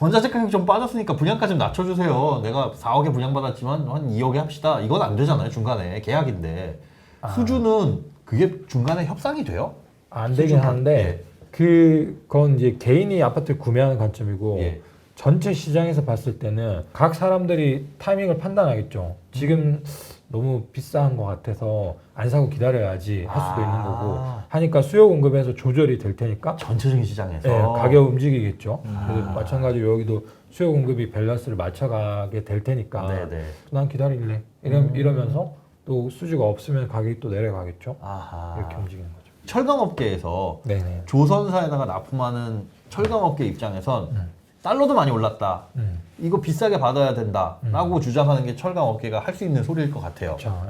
원자재 가격 좀 빠졌으니까 분양가 좀 낮춰주세요. 내가 4억에 분양받았지만 한 2억에 합시다. 이건 안 되잖아요. 중간에 계약인데 수주는 그게 중간에 협상이 돼요? 안 되긴 하는데 그건 이제 개인이 아파트를 구매하는 관점이고 예. 전체 시장에서 봤을 때는 각 사람들이 타이밍을 판단하겠죠. 지금 너무 비싼 것 같아서 안 사고 기다려야지 할 수도 있는 거고 하니까 수요 공급에서 조절이 될 테니까 전체적인 시장에서 가격 움직이겠죠. 그래서 마찬가지로 여기도 수요 공급이 밸런스를 맞춰가게 될 테니까 네네. 난 기다릴래 이러면서 또 수주가 없으면 가격이 또 내려가겠죠. 이렇게 움직이는 거죠. 철강업계에서 네네. 조선사에다가 납품하는 철강업계 입장에선 달러도 많이 올랐다. 이거 비싸게 받아야 된다라고 주장하는 게 철강업계가 할 수 있는 소리일 것 같아요. 그렇죠.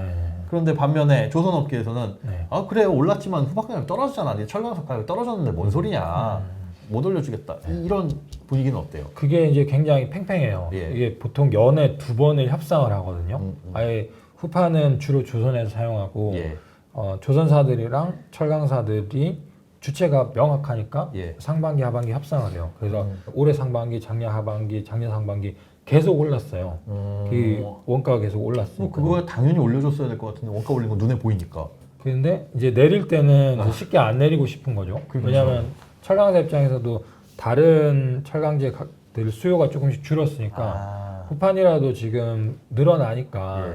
그런데 반면에 조선업계에서는 네. 그래 올랐지만 후반 가격 떨어졌잖아. 네 철강석 가격 떨어졌는데 뭔 소리냐. 못 올려주겠다. 이런 분위기는 어때요? 그게 이제 굉장히 팽팽해요. 예. 이게 보통 연에 2번을 협상을 하거든요. 아예 후판은 주로 조선에서 사용하고 예. 조선사들이랑 철강사들이 주체가 명확하니까 예. 상반기 하반기 협상을 해요. 그래서 올해 상반기, 작년 하반기, 작년 상반기 계속 올랐어요. 그 원가가 계속 올랐으니까. 그거 당연히 올려줬어야 될 것 같은데 원가 올린 건 눈에 보이니까. 그런데 이제 내릴 때는 이제 쉽게 안 내리고 싶은 거죠. 그렇죠. 왜냐하면 철강사 입장에서도 다른 철강제들 수요가 조금씩 줄었으니까 후판이라도 지금 늘어나니까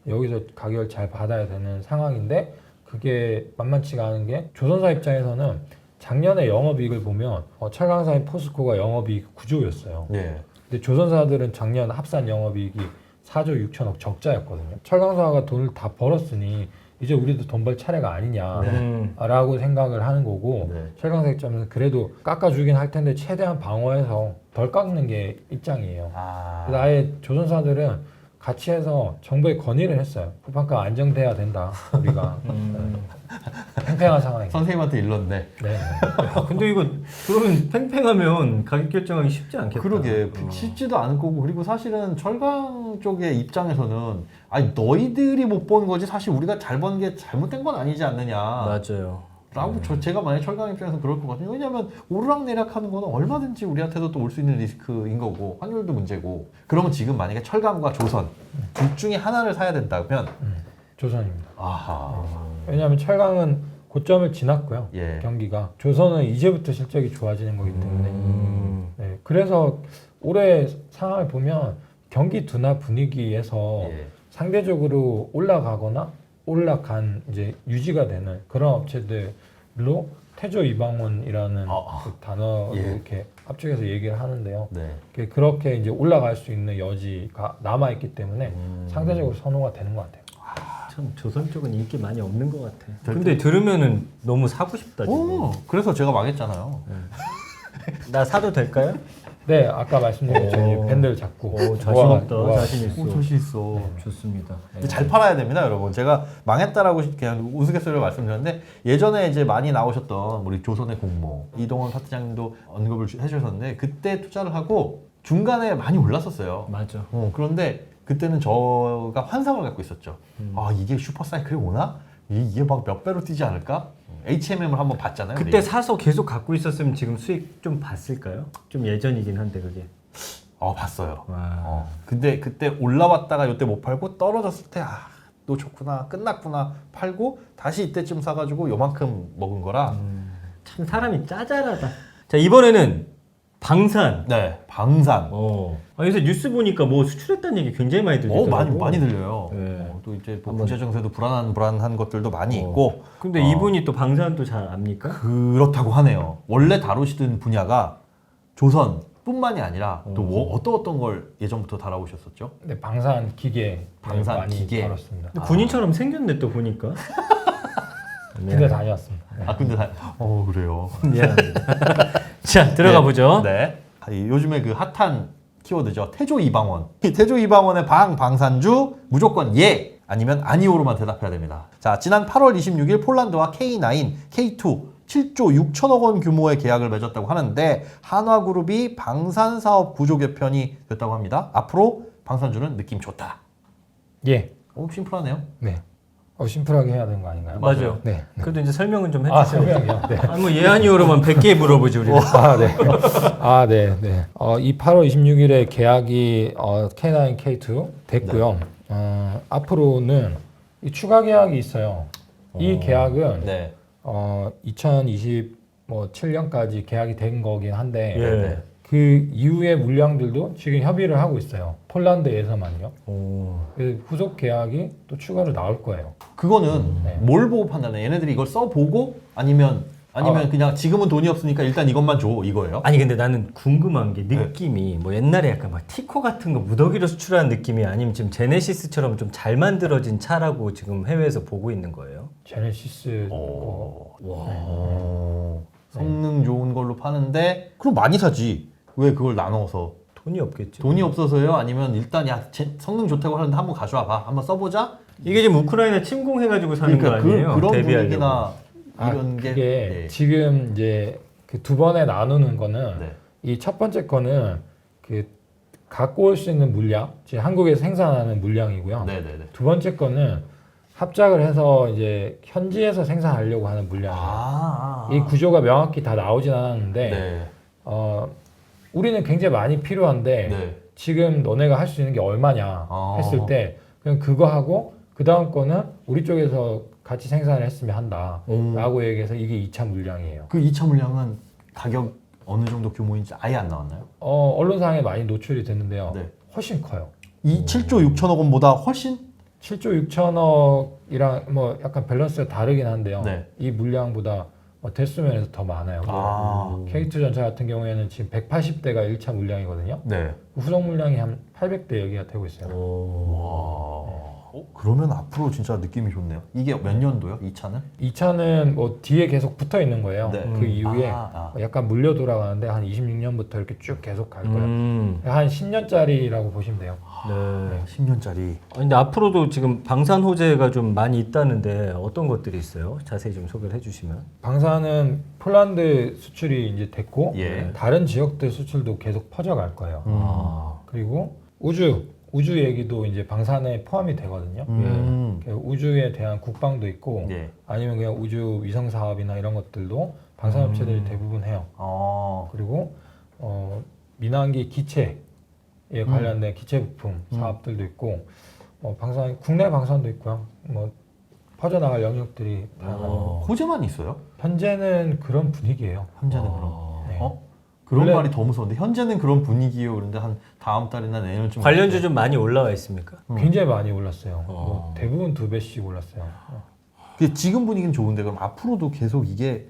여기서 가격을 잘 받아야 되는 상황인데 그게 만만치가 않은 게 조선사 입장에서는 작년에 영업이익을 보면 철강사인 포스코가 영업이익 9조였어요. 예. 근데 조선사들은 작년 합산 영업이익이 4조 6천억 적자였거든요. 철강사가 돈을 다 벌었으니 이제 우리도 돈 벌 차례가 아니냐라고 생각을 하는 거고 네. 철강사 입장에서는 그래도 깎아주긴 할 텐데 최대한 방어해서 덜 깎는 게 입장이에요. 그래서 아예 조선사들은 같이 해서 정부에 건의를 했어요. 후판가 안정돼야 된다. 우리가 팽팽한 상황이. 선생님한테 일렀네. 네. 근데 이거 그러면 팽팽하면 가격 결정하기 쉽지 않겠다. 그러게 쉽지도 않을 거고 그리고 사실은 철강 쪽의 입장에서는 아니 너희들이 못 본 거지 사실 우리가 잘 번 게 잘못된 건 아니지 않느냐. 맞아요. 라고 제가 만약에 철강 입장에서 그럴 것 같아요. 왜냐하면 오르락내락하는 거는 얼마든지 우리한테도 또 올 수 있는 리스크인 거고 환율도 문제고. 그러면 지금 만약에 철강과 조선 둘 중에 하나를 사야 된다면 조선입니다. 아하. 왜냐하면 철강은 고점을 지났고요. 예. 경기가. 조선은 이제부터 실적이 좋아지는 거기 때문에. 네, 그래서 올해 상황을 보면 경기 둔화 분위기에서 예. 상대적으로 올라가거나 올라간 이제 유지가 되는 그런 업체들로 태조 이방원이라는 그 단어로 예. 이렇게 합쪽에서 얘기를 하는데요. 네. 그렇게 이제 올라갈 수 있는 여지가 남아 있기 때문에 상대적으로 선호가 되는 것 같아요. 참 조선 쪽은 인기 많이 없는 것 같아. 근데 들으면은 너무 사고 싶다 지금. 그래서 제가 망했잖아요. 나 사도 될까요? 네, 아까 말씀드린 것처럼 오. 밴드를 잡고 오, 자신 있다. 자신 있어. 자신 있어. 좋습니다. 근데 잘 팔아야 됩니다, 여러분. 제가 망했다라고 그냥 우스갯소리로 말씀드렸는데 예전에 이제 많이 나오셨던 우리 조선의 공모 이동원 파트장님도 언급을 해주셨는데 그때 투자를 하고 중간에 많이 올랐었어요. 맞아. 그런데 그때는 저가 환상을 갖고 있었죠. 아 이게 슈퍼사이클이 오나? 이게 막 몇 배로 뛰지 않을까? HMM을 한번 봤잖아요. 그때 우리. 사서 계속 갖고 있었으면 지금 수익 좀 봤을까요? 좀 예전이긴 한데 그게. 봤어요. 와. 근데 그때 올라왔다가 이때 못 팔고 떨어졌을 때 또 좋구나 끝났구나 팔고 다시 이때쯤 사가지고 요만큼 먹은 거라. 참 사람이 짜잘하다. 자 이번에는 방산. 네 방산. 요새 뉴스 보니까 뭐 수출했다는 얘기 굉장히 많이 들리더라고. 많이 들려요. 네. 또 이제 뭐 국제 정세도 불안한 것들도 많이 있고. 근데 이분이 또 방산도 잘 압니까? 그렇다고 하네요. 원래 다루시던 분야가 조선뿐만이 아니라 또 어떤 걸 예전부터 다뤄오셨었죠? 네, 방산 기계 방산 많이 기계. 다뤘습니다. 근데 군인처럼 생겼네 또 보니까. 군대 다녀왔습니다. 네. 근데 그래요. 미안합니다. 자 들어가 보죠. 네. 요즘에 그 핫한 키워드죠. 태조 이방원. 이 태조 이방원의 방산주 무조건 예 아니면 아니오로만 대답해야 됩니다. 자, 지난 8월 26일 폴란드와 K9, K2 7조 6천억 원 규모의 계약을 맺었다고 하는데 한화그룹이 방산사업 구조 개편이 됐다고 합니다. 앞으로 방산주는 느낌 좋다. 예. 심플하네요. 네. 심플하게 해야 되는 거 아닌가요? 맞아요. 네. 그래도 이제 설명은 좀 해주세요. 설명이요. 네. 뭐 예아니오로만 100개 물어보지 우리. 네. 네. 이 8월 26일에 계약이 K9, K2 됐고요. 앞으로는 이 추가 계약이 있어요. 이 계약은 네. 2027년까지 계약이 된 거긴 한데 예. 그 이후의 물량들도 지금 협의를 하고 있어요. 폴란드에서만요. 그 후속 계약이 또 추가로 나올 거예요. 그거는 네. 뭘 보고 판단해? 얘네들이 이걸 써보고 아니면 그냥 지금은 돈이 없으니까 일단 이것만 줘 이거예요? 아니 근데 나는 궁금한 게 느낌이 뭐 옛날에 약간 막 티코 같은 거 무더기로 수출하는 느낌이 아니면 지금 제네시스처럼 좀 잘 만들어진 차라고 지금 해외에서 보고 있는 거예요? 제네시스 성능 좋은 걸로 파는데 그럼 많이 사지. 왜 그걸 나눠서? 돈이 없겠죠. 돈이 없어서요? 아니면 일단 성능 좋다고 하는데 한번 가져와 봐. 한번 써보자? 이게 지금 우크라이나 침공해가지고 사는 거 아니에요? 그런 대비하려고. 분위기나 이런 게 그게 지금 이제 그 두 번에 나누는 거는 네. 이 첫 번째 거는 그 갖고 올 수 있는 물량, 지금 한국에서 생산하는 물량이고요. 네네네. 두 번째 거는 합작을 해서 이제 현지에서 생산하려고 하는 물량이에요. 이 구조가 명확히 다 나오진 않았는데 네. 우리는 굉장히 많이 필요한데 네. 지금 너네가 할 수 있는 게 얼마냐 했을 때 그냥 그거 하고 그 다음 거는 우리 쪽에서 같이 생산을 했으면 한다라고 얘기해서 이게 2차 물량이에요. 그 2차 물량은 가격 어느 정도 규모인지 아예 안 나왔나요? 언론상에 많이 노출이 됐는데요. 네. 훨씬 커요. 이 7조 6천억 원보다 훨씬? 7조 6천억이랑 뭐 약간 밸런스가 다르긴 한데요. 네. 이 물량보다 대수 면에서 더 많아요. K2 전차 같은 경우에는 지금 180대가 1차 물량이거든요. 네. 후속 물량이 한 800대 여기가 되고 있어요. 그러면 앞으로 진짜 느낌이 좋네요. 이게 몇 년도요? 2차는? 2차는 뭐 뒤에 계속 붙어 있는 거예요. 네. 그 이후에 아. 약간 물려 돌아가는데 한 26년부터 이렇게 쭉 계속 갈 거예요. 음. 한 10년짜리라고 보시면 돼요. 네. 10년짜리. 근데 앞으로도 지금 방산 호재가 좀 많이 있다는데 어떤 것들이 있어요? 자세히 좀 소개를 해주시면. 방산은 폴란드 수출이 이제 됐고 예. 다른 지역들 수출도 계속 퍼져갈 거예요. 그리고 우주 얘기도 이제 방산에 포함이 되거든요. 우주에 대한 국방도 있고 예. 아니면 그냥 우주 위성 사업이나 이런 것들도 방산 업체들이 대부분 해요. 그리고 민항기 기체에 관련된 기체 부품 사업들도 있고 방산 국내 방산도 있고요. 뭐 퍼져나갈 영역들이 다양하고 호재만 있어요? 현재는 그런 분위기예요. 현재는 그런. 네. 그런 원래- 말이 더 무서운데 현재는 그런 분위기예요. 그런데 한 다음 달이나 내년쯤 관련주 좀 많이 올라와 있습니까? 굉장히 많이 올랐어요. 뭐 대부분 2배씩 올랐어요. 지금 분위기는 좋은데 그럼 앞으로도 계속 이게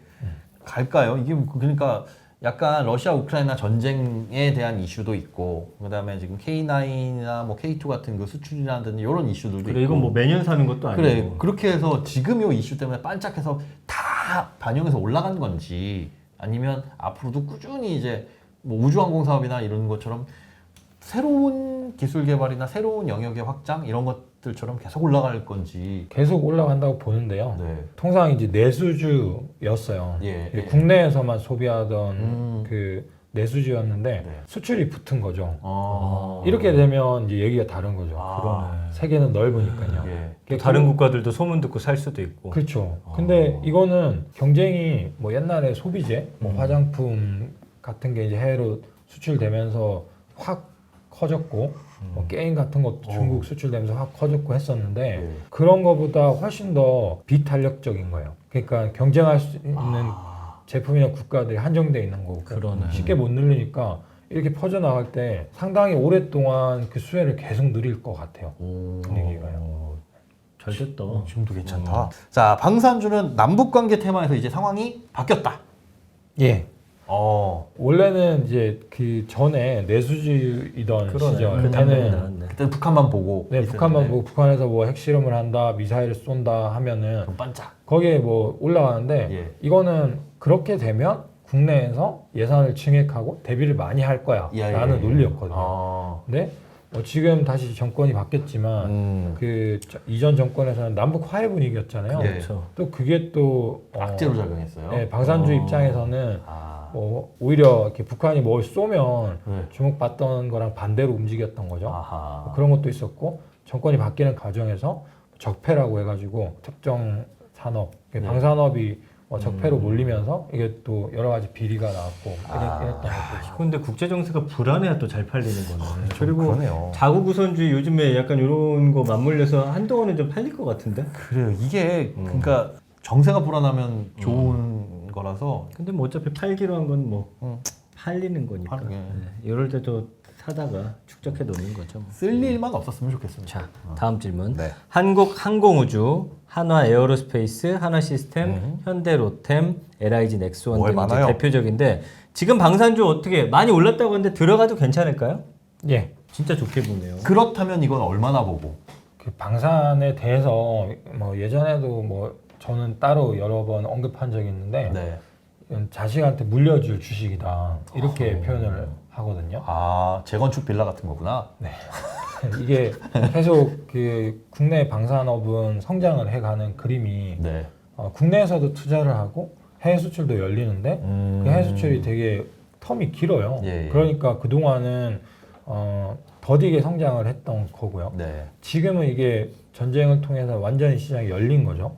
갈까요? 이게 그러니까 약간 러시아 우크라이나 전쟁에 대한 이슈도 있고 그다음에 지금 K9이나 뭐 K2 같은 그 수출이라든지 이런 이슈들도 그래 있고 이건 뭐 매년 사는 것도 아니고. 그래 그렇게 해서 지금 요 이슈 때문에 반짝해서 다 반영해서 올라간 건지 아니면 앞으로도 꾸준히 이제 뭐 우주항공 사업이나 이런 것처럼 새로운 기술 개발이나 새로운 영역의 확장 이런 것들처럼 계속 올라갈 건지. 계속 올라간다고 보는데요. 네. 통상 이제 내수주였어요. 예, 예. 국내에서만 소비하던 그 내수주였는데 네. 수출이 붙은 거죠. 아. 이렇게 되면 이제 얘기가 다른 거죠. 아. 세계는 넓으니까요. 예. 또 다른 국가들도 소문 듣고 살 수도 있고. 그렇죠. 근데 이거는 경쟁이 뭐 옛날에 소비재, 뭐 화장품 같은 게 이제 해외로 수출되면서 확 커졌고, 뭐 게임 같은 것도 중국 수출되면서 확 커졌고 했었는데 예. 그런 거보다 훨씬 더 비탄력적인 거예요. 그러니까 경쟁할 수 있는 제품이나 국가들이 한정돼 있는 거고 그러네. 쉽게 못 늘리니까 이렇게 퍼져나갈 때 상당히 오랫동안 그 수혜를 계속 누릴 것 같아요. 분위기가요. 잘 됐다. 지금도 괜찮다. 자, 방산주는 남북 관계 테마에서 이제 상황이 바뀌었다. 예. 원래는 이제 그 전에 내수주이던 그러네. 시절 그 담배가 때는 나왔네. 그때 북한만 보고 네, 있었는데 북한만 보고 북한에서 뭐 핵실험을 한다, 미사일을 쏜다 하면은 좀 반짝. 거기에 뭐 올라가는데 예. 이거는 그렇게 되면 국내에서 예산을 증액하고 대비를 많이 할 거야 라는 논리였거든요. 근데 지금 다시 정권이 바뀌었지만 그 이전 정권에서는 남북 화해 분위기였잖아요. 예. 그렇죠. 또 그게 또 악재로 작용했어요. 네, 방산주 입장에서는 아. 뭐 오히려 이렇게 북한이 뭘 쏘면 네. 주목받던 거랑 반대로 움직였던 거죠. 아하. 뭐 그런 것도 있었고 정권이 바뀌는 과정에서 적폐라고 해가지고 특정 산업, 방산업이 적폐로 몰리면서 이게 또 여러 가지 비리가 나왔고 이랬던 것도 근데 국제 정세가 불안해야 또 잘 팔리는 거네. 그리고 그러네요. 자국 우선주의 요즘에 약간 이런 거 맞물려서 한동안은 좀 팔릴 것 같은데. 그래요. 이게 그러니까 정세가 불안하면 좋은 거라서. 근데 뭐 어차피 팔기로 한 건 뭐 팔리는 거니까. 팔게. 네. 이럴 때도 사다가 축적해 놓는 거죠. 뭐. 쓸 일만 없었으면 좋겠습니다. 자, 다음 질문. 네. 한국 항공우주, 한화 에어로스페이스, 한화 시스템, 현대로템, LIG 넥스원 뭐에 등이 이제 많아요. 대표적인데 지금 방산주 어떻게 많이 올랐다고 하는데 들어가도 괜찮을까요? 예. 진짜 좋게 보네요. 그렇다면 이건 얼마나 보고? 그 방산에 대해서 뭐 예전에도 뭐 저는 따로 여러 번 언급한 적이 있는데 네. 이건 자식한테 물려줄 주식이다 이렇게 표현을 하거든요. 아, 재건축 빌라 같은 거구나. 이게 계속 그 국내 방산업은 성장을 해가는 그림이 네. 국내에서도 투자를 하고 해외 수출도 열리는데 그 해외 수출이 되게 텀이 길어요. 예, 예. 그러니까 그 동안은 더디게 성장을 했던 거고요. 네. 지금은 이게 전쟁을 통해서 완전히 시장이 열린 거죠.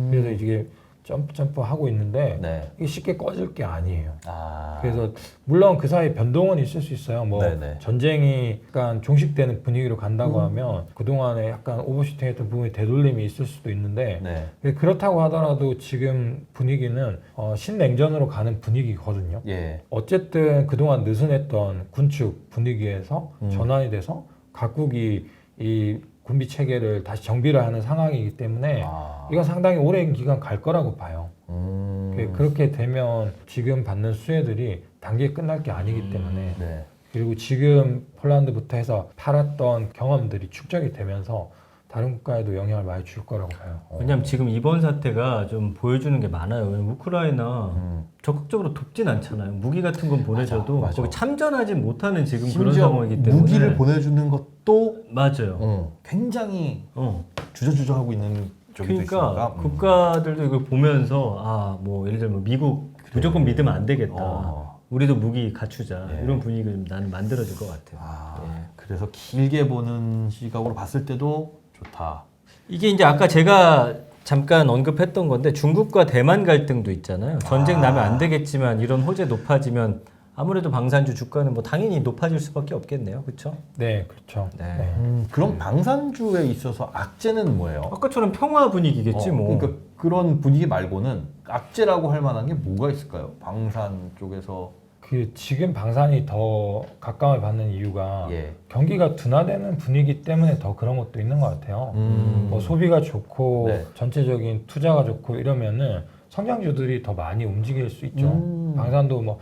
그래서 이게 점프 하고 있는데 네. 이게 쉽게 꺼질 게 아니에요. 아. 그래서 물론 그 사이 변동은 있을 수 있어요. 뭐 네네. 전쟁이 약간 종식되는 분위기로 간다고 하면 그 동안에 약간 오버슈팅했던 부분이 되돌림이 있을 수도 있는데 네. 그렇다고 하더라도 지금 분위기는 신냉전으로 가는 분위기거든요. 예. 어쨌든 그동안 느슨했던 군축 분위기에서 전환이 돼서 각국이 이 군비 체계를 다시 정비를 하는 상황이기 때문에 아. 이건 상당히 오랜 기간 갈 거라고 봐요. 음. 그렇게 되면 지금 받는 수혜들이 단기에 끝날 게 아니기 때문에 네. 그리고 지금 폴란드부터 해서 팔았던 경험들이 축적이 되면서 다른 국가에도 영향을 많이 줄 거라고 봐요. 왜냐면 지금 이번 사태가 좀 보여주는 게 많아요. 왜냐면 우크라이나 적극적으로 돕진 않잖아요. 무기 같은 건 보내줘도 맞아. 거기 참전하지 못하는 지금 그런 심지어 상황이기 때문에 무기를 보내주는 것도 맞아요. 굉장히 어. 주저주저하고 있는 쪽이 그러니까 있으니까. 국가들도 이걸 보면서 뭐 예를 들면 미국 무조건 믿으면 안 되겠다. 우리도 무기 갖추자. 예. 이런 분위기가 좀 나는 만들어질 것 같아요. 아, 예. 그래서 길게 보는 시각으로 봤을 때도 좋다. 이게 이제 아까 제가 잠깐 언급했던 건데 중국과 대만 갈등도 있잖아요. 전쟁 나면 안 되겠지만 이런 호재 높아지면 아무래도 방산주 주가는 뭐 당연히 높아질 수밖에 없겠네요. 그렇죠? 네, 그렇죠. 네. 그럼 방산주에 있어서 악재는 뭐예요? 아까처럼 평화 분위기겠지 뭐. 그러니까 그런 분위기 말고는 악재라고 할 만한 게 뭐가 있을까요? 방산 쪽에서. 그 지금 방산이 더 각광을 받는 이유가 예. 경기가 둔화되는 분위기 때문에 더 그런 것도 있는 것 같아요. 뭐 소비가 좋고 네. 전체적인 투자가 좋고 이러면은 성장주들이 더 많이 움직일 수 있죠. 방산도 뭐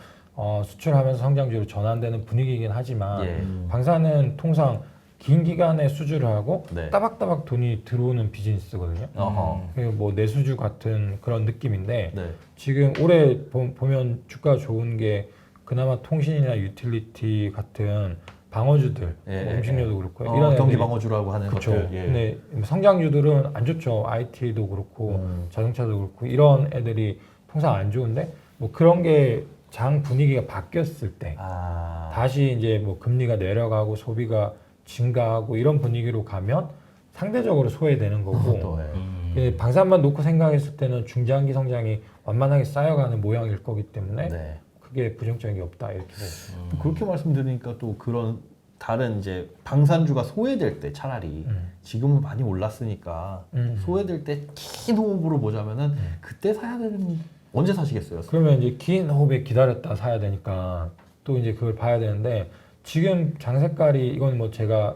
수출하면서 성장주로 전환되는 분위기이긴 하지만 예. 방산은 통상 긴 기간에 수주를 하고 네. 따박따박 돈이 들어오는 비즈니스거든요. 어허. 그리고 뭐 내수주 같은 그런 느낌인데 네. 지금 올해 보면 주가 좋은 게 그나마 통신이나 유틸리티 같은 방어주들, 예, 뭐 예, 음식료도 그렇고요. 이런 경기 애들이 방어주라고 하는 그렇죠. 것들. 예. 근데 성장주들은 안 좋죠. IT도 그렇고 자동차도 그렇고 이런 애들이 통상 안 좋은데 뭐 그런 게 장 분위기가 바뀌었을 때 아. 다시 이제 뭐 금리가 내려가고 소비가 증가하고 이런 분위기로 가면 상대적으로 소외되는 거고 또, 예. 그 방산만 놓고 생각했을 때는 중장기 성장이 완만하게 쌓여가는 모양일 거기 때문에 네. 크게 부정적인 게 없다 이렇게 보고. 그렇게 말씀드리니까 또 그런 다른 이제 방산주가 소외될 때 차라리 지금은 많이 올랐으니까 소외될 때 긴 호흡으로 보자면은 그때 사야 되는 언제 사시겠어요? 그러면 이제 긴 호흡에 기다렸다 사야 되니까 또 이제 그걸 봐야 되는데 지금 장 색깔이 이건 뭐 제가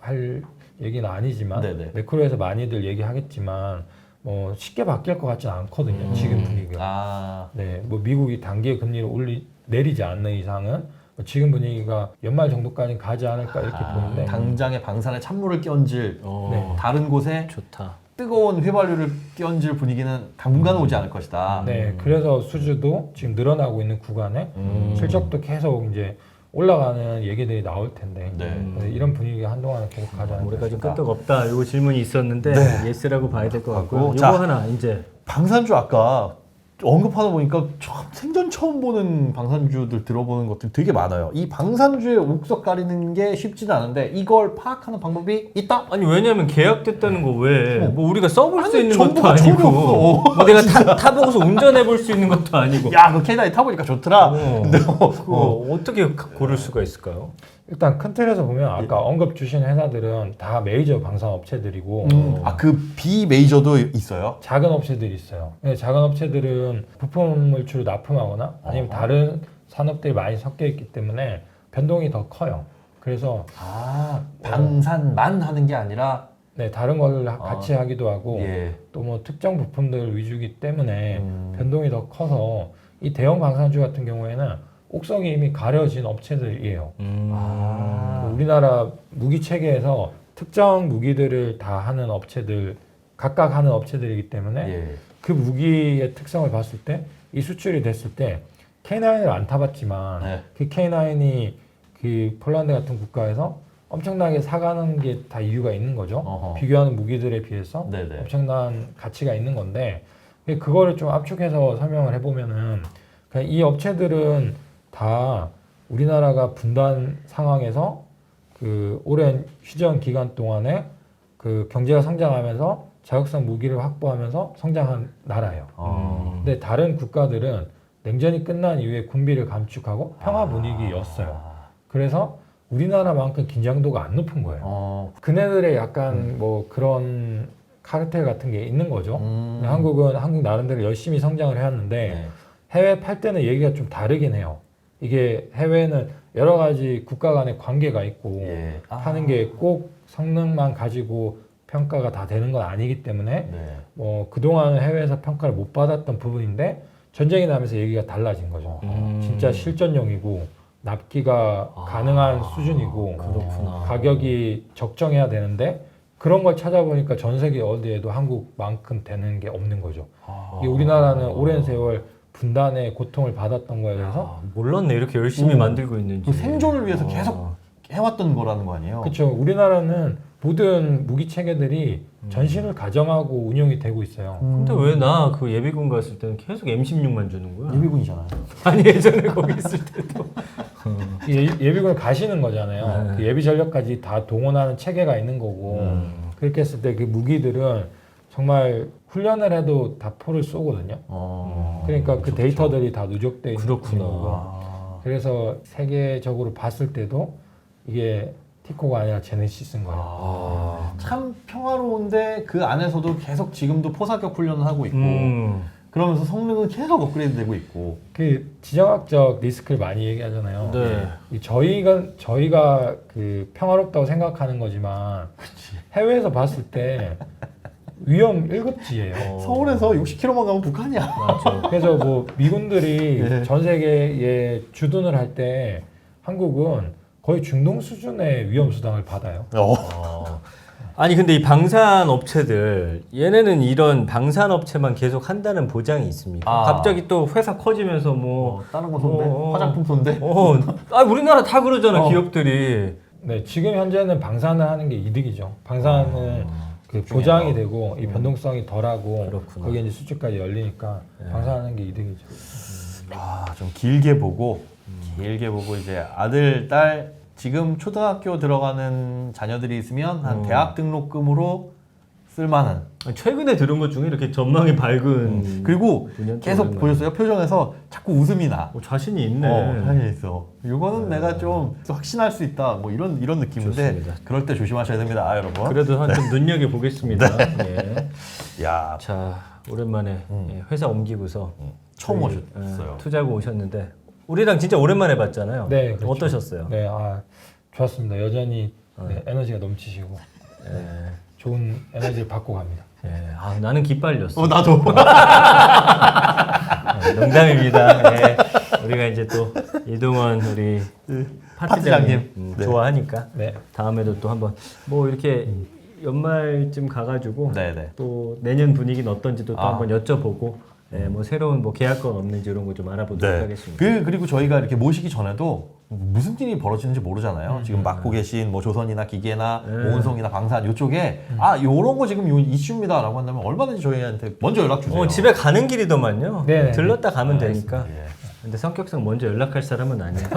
할 얘기는 아니지만 네네. 매크로에서 많이들 얘기하겠지만 뭐 쉽게 바뀔 것 같지는 않거든요. 지금 분위기가. 아. 네, 뭐 미국이 단기의 금리를 내리지 않는 이상은 뭐 지금 분위기가 연말 정도까지는 가지 않을까 이렇게 보는데 당장에 방산에 찬물을 끼얹을 네. 다른 곳에 좋다. 뜨거운 휘발유를 끼얹을 분위기는 당분간은 오지 않을 것이다. 네, 그래서 수주도 지금 늘어나고 있는 구간에 실적도 계속 이제 올라가는 얘기들이 나올 텐데 네. 이런 분위기가 한동안은 계속 가지 않을까. 우리가 좀 끄떡 없다. 요 질문이 있었는데 네. 예스라고 봐야 될 것 같고요. 하고, 요거 자. 하나 이제 방산주 아까 언급하다 보니까 생전 처음 보는 방산주들 들어보는 것들 되게 많아요. 이 방산주의 옥석 가리는 게 쉽지는 않은데 이걸 파악하는 방법이 있다? 아니 왜냐면 계약됐다는 거 왜? 뭐 우리가 써볼 수 아니, 있는 것도 정보가 전혀 아니고 없어. 뭐 내가 타보고서 운전해 볼 수 있는 것도 아니고. 야, 그 케이나이 타보니까 좋더라. 근데 그거 어떻게 고를 수가 있을까요? 일단 큰 틀에서 보면 아까 언급 주신 회사들은 다 메이저 방산 업체들이고 그 비메이저도 있어요? 작은 업체들이 있어요. 근데 작은 업체들은 부품을 주로 납품하거나 아니면 다른 산업들이 많이 섞여 있기 때문에 변동이 더 커요. 그래서 방산만 하는 게 아니라 네, 다른 걸 같이 하기도 하고 예. 또 뭐 특정 부품들 위주이기 때문에 변동이 더 커서 이 대형 방산주 같은 경우에는 옥석이 이미 가려진 업체들이에요. 우리나라 무기 체계에서 특정 무기들을 다 하는 업체들 각각 하는 업체들이기 때문에 예. 그 무기의 특성을 봤을 때 이 수출이 됐을 때 K9을 안 타봤지만 네. 그 K9이 그 폴란드 같은 국가에서 엄청나게 사가는 게 다 이유가 있는 거죠. 어허. 비교하는 무기들에 비해서 네네. 엄청난 가치가 있는 건데 그거를 좀 압축해서 설명을 해보면은 그냥 이 업체들은 다 우리나라가 분단 상황에서 그 오랜 휴전 기간 동안에 그 경제가 성장하면서 자국산 무기를 확보하면서 성장한 나라예요. 근데 다른 국가들은 냉전이 끝난 이후에 군비를 감축하고 평화 분위기였어요. 그래서 우리나라만큼 긴장도가 안 높은 거예요. 그네들의 약간 뭐 그런 카르텔 같은 게 있는 거죠. 근데 한국은 한국 나름대로 열심히 성장을 해왔는데 네. 해외 팔 때는 얘기가 좀 다르긴 해요. 이게 해외는 여러 가지 국가 간의 관계가 있고 예. 하는 게 꼭 성능만 가지고 평가가 다 되는 건 아니기 때문에 네. 뭐 그동안 해외에서 평가를 못 받았던 부분인데 전쟁이 나면서 얘기가 달라진 거죠. 진짜 실전용이고 납기가 가능한 수준이고 그렇구나. 가격이 적정해야 되는데 그런 걸 찾아보니까 전 세계 어디에도 한국만큼 되는 게 없는 거죠. 이 우리나라는 오랜 세월 분단의 고통을 받았던 거에 대해서 몰랐네 이렇게 열심히 만들고 있는지. 그 생존을 위해서 계속 해왔던 거라는 거 아니에요? 그렇죠. 우리나라는 모든 무기 체계들이 전신을 가정하고 운영이 되고 있어요. 근데 왜 나 그 예비군 갔을 때는 계속 M16만 주는 거야? 예비군이잖아요. 아니 예전에 거기 있을 때도. 예비군을 가시는 거잖아요. 그 예비 전력까지 다 동원하는 체계가 있는 거고 그렇게 했을 때 그 무기들은 정말 훈련을 해도 다 포를 쏘거든요. 그러니까 그 데이터들이 다 누적돼 있는 그렇구나. 거고. 그래서 세계적으로 봤을 때도 이게 티코가 아니라 제네시스인 거예요. 참 평화로운데 그 안에서도 계속 지금도 포사격 훈련을 하고 있고 그러면서 성능은 계속 업그레이드 되고 있고. 그 지정학적 리스크를 많이 얘기하잖아요. 네. 이 저희가 그 평화롭다고 생각하는 거지만 해외에서 봤을 때 위험 1급지예요. 서울에서 60km만 가면 북한이야. 맞죠. 그래서 뭐 미군들이 예. 전 세계에 주둔을 할 때 한국은 거의 중동 수준의 위험 수당을 받아요. 아니 근데 이 방산 업체들 얘네는 이런 방산 업체만 계속 한다는 보장이 있습니까? 아. 갑자기 또 회사 커지면서 뭐 다른 거 손대? 어. 화장품 손대? 우리나라 다 그러잖아 기업들이. 네, 지금 현재는 방산을 하는 게 이득이죠. 방산은 그 보장이 되고 이 변동성이 덜하고 그렇구나. 거기에 이제 수주까지 열리니까 방산하는 게 이득이죠. 좀 길게 보고 이제 아들, 딸 지금 초등학교 들어가는 자녀들이 있으면 한 대학 등록금으로 쓸만한. 최근에 들은 것 중에 이렇게 전망이 밝은 그리고 분야도 계속 오랜만에. 보셨어요? 표정에서 자꾸 웃음이 나. 자신이 있네. 자신 있어. 이거는 내가 좀 확신할 수 있다. 뭐 이런 느낌인데 좋습니다. 그럴 때 조심하셔야 됩니다, 여러분. 그래도 한 좀 눈여겨 보겠습니다. 예. 야, 자 오랜만에 예, 회사 옮기고서 처음 저희, 오셨어요. 예, 투자고 오셨는데 우리랑 진짜 오랜만에 봤잖아요. 네, 그렇죠. 어떠셨어요? 네, 좋았습니다. 여전히 네, 에너지가 넘치시고 좋은 에너지를 받고 갑니다. 예, 나는 기빨렸어. 나도. 농담입니다. 예, 우리가 이제 또 이동원 우리 파트장님 파트장님. 네. 좋아하니까 네, 다음에도 또 한번 뭐 이렇게 연말쯤 가가지고 네네. 또 내년 분위기는 어떤지도 또 아. 한번 여쭤보고 예, 뭐 새로운 뭐 계약건 없는지 이런 거 좀 알아보도록 하겠습니다. 그리고 저희가 이렇게 모시기 전에도 무슨 일이 벌어지는지 모르잖아요. 지금 맡고 계신 뭐 조선이나 기계나 오은성이나 방산 이쪽에 요런 거 지금 요 이슈입니다라고 한다면 얼마든지 저희한테 먼저 연락 주세요. 집에 가는 길이더만요. 네. 들렀다 가면 되니까. 예. 근데 성격상 먼저 연락할 사람은 아니야.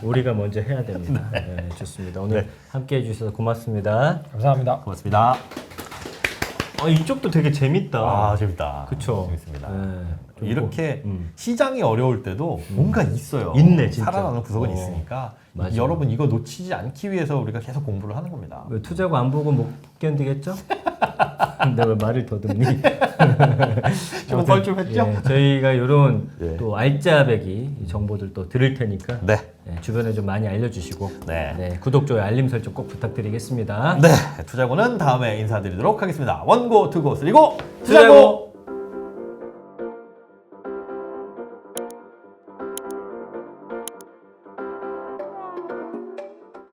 우리가 먼저 해야 됩니다. 네, 좋습니다. 오늘 함께 해주셔서 고맙습니다. 감사합니다. 고맙습니다. 이쪽도 되게 재밌다. 재밌다. 그쵸. 재밌습니다. 네, 좀 이렇게 뭐, 시장이 어려울 때도 뭔가 있어요. 있네, 진짜. 살아나는 구석은 어. 있으니까 맞아요. 여러분 이거 놓치지 않기 위해서 우리가 계속 공부를 하는 겁니다. 왜 투자고 안 보고 못 견디겠죠? 근데 왜 말을 더듬니? 좀 뻘쭘했죠? 예, 저희가 이런 예. 또 알짜배기 정보들 또 들을 테니까 네. 예, 주변에 좀 많이 알려주시고 네. 구독, 좋아요, 알림 설정 꼭 부탁드리겠습니다. 네. 투자고는 다음에 인사드리도록 하겠습니다. 원고, 투고, 쓰리고, 투자고!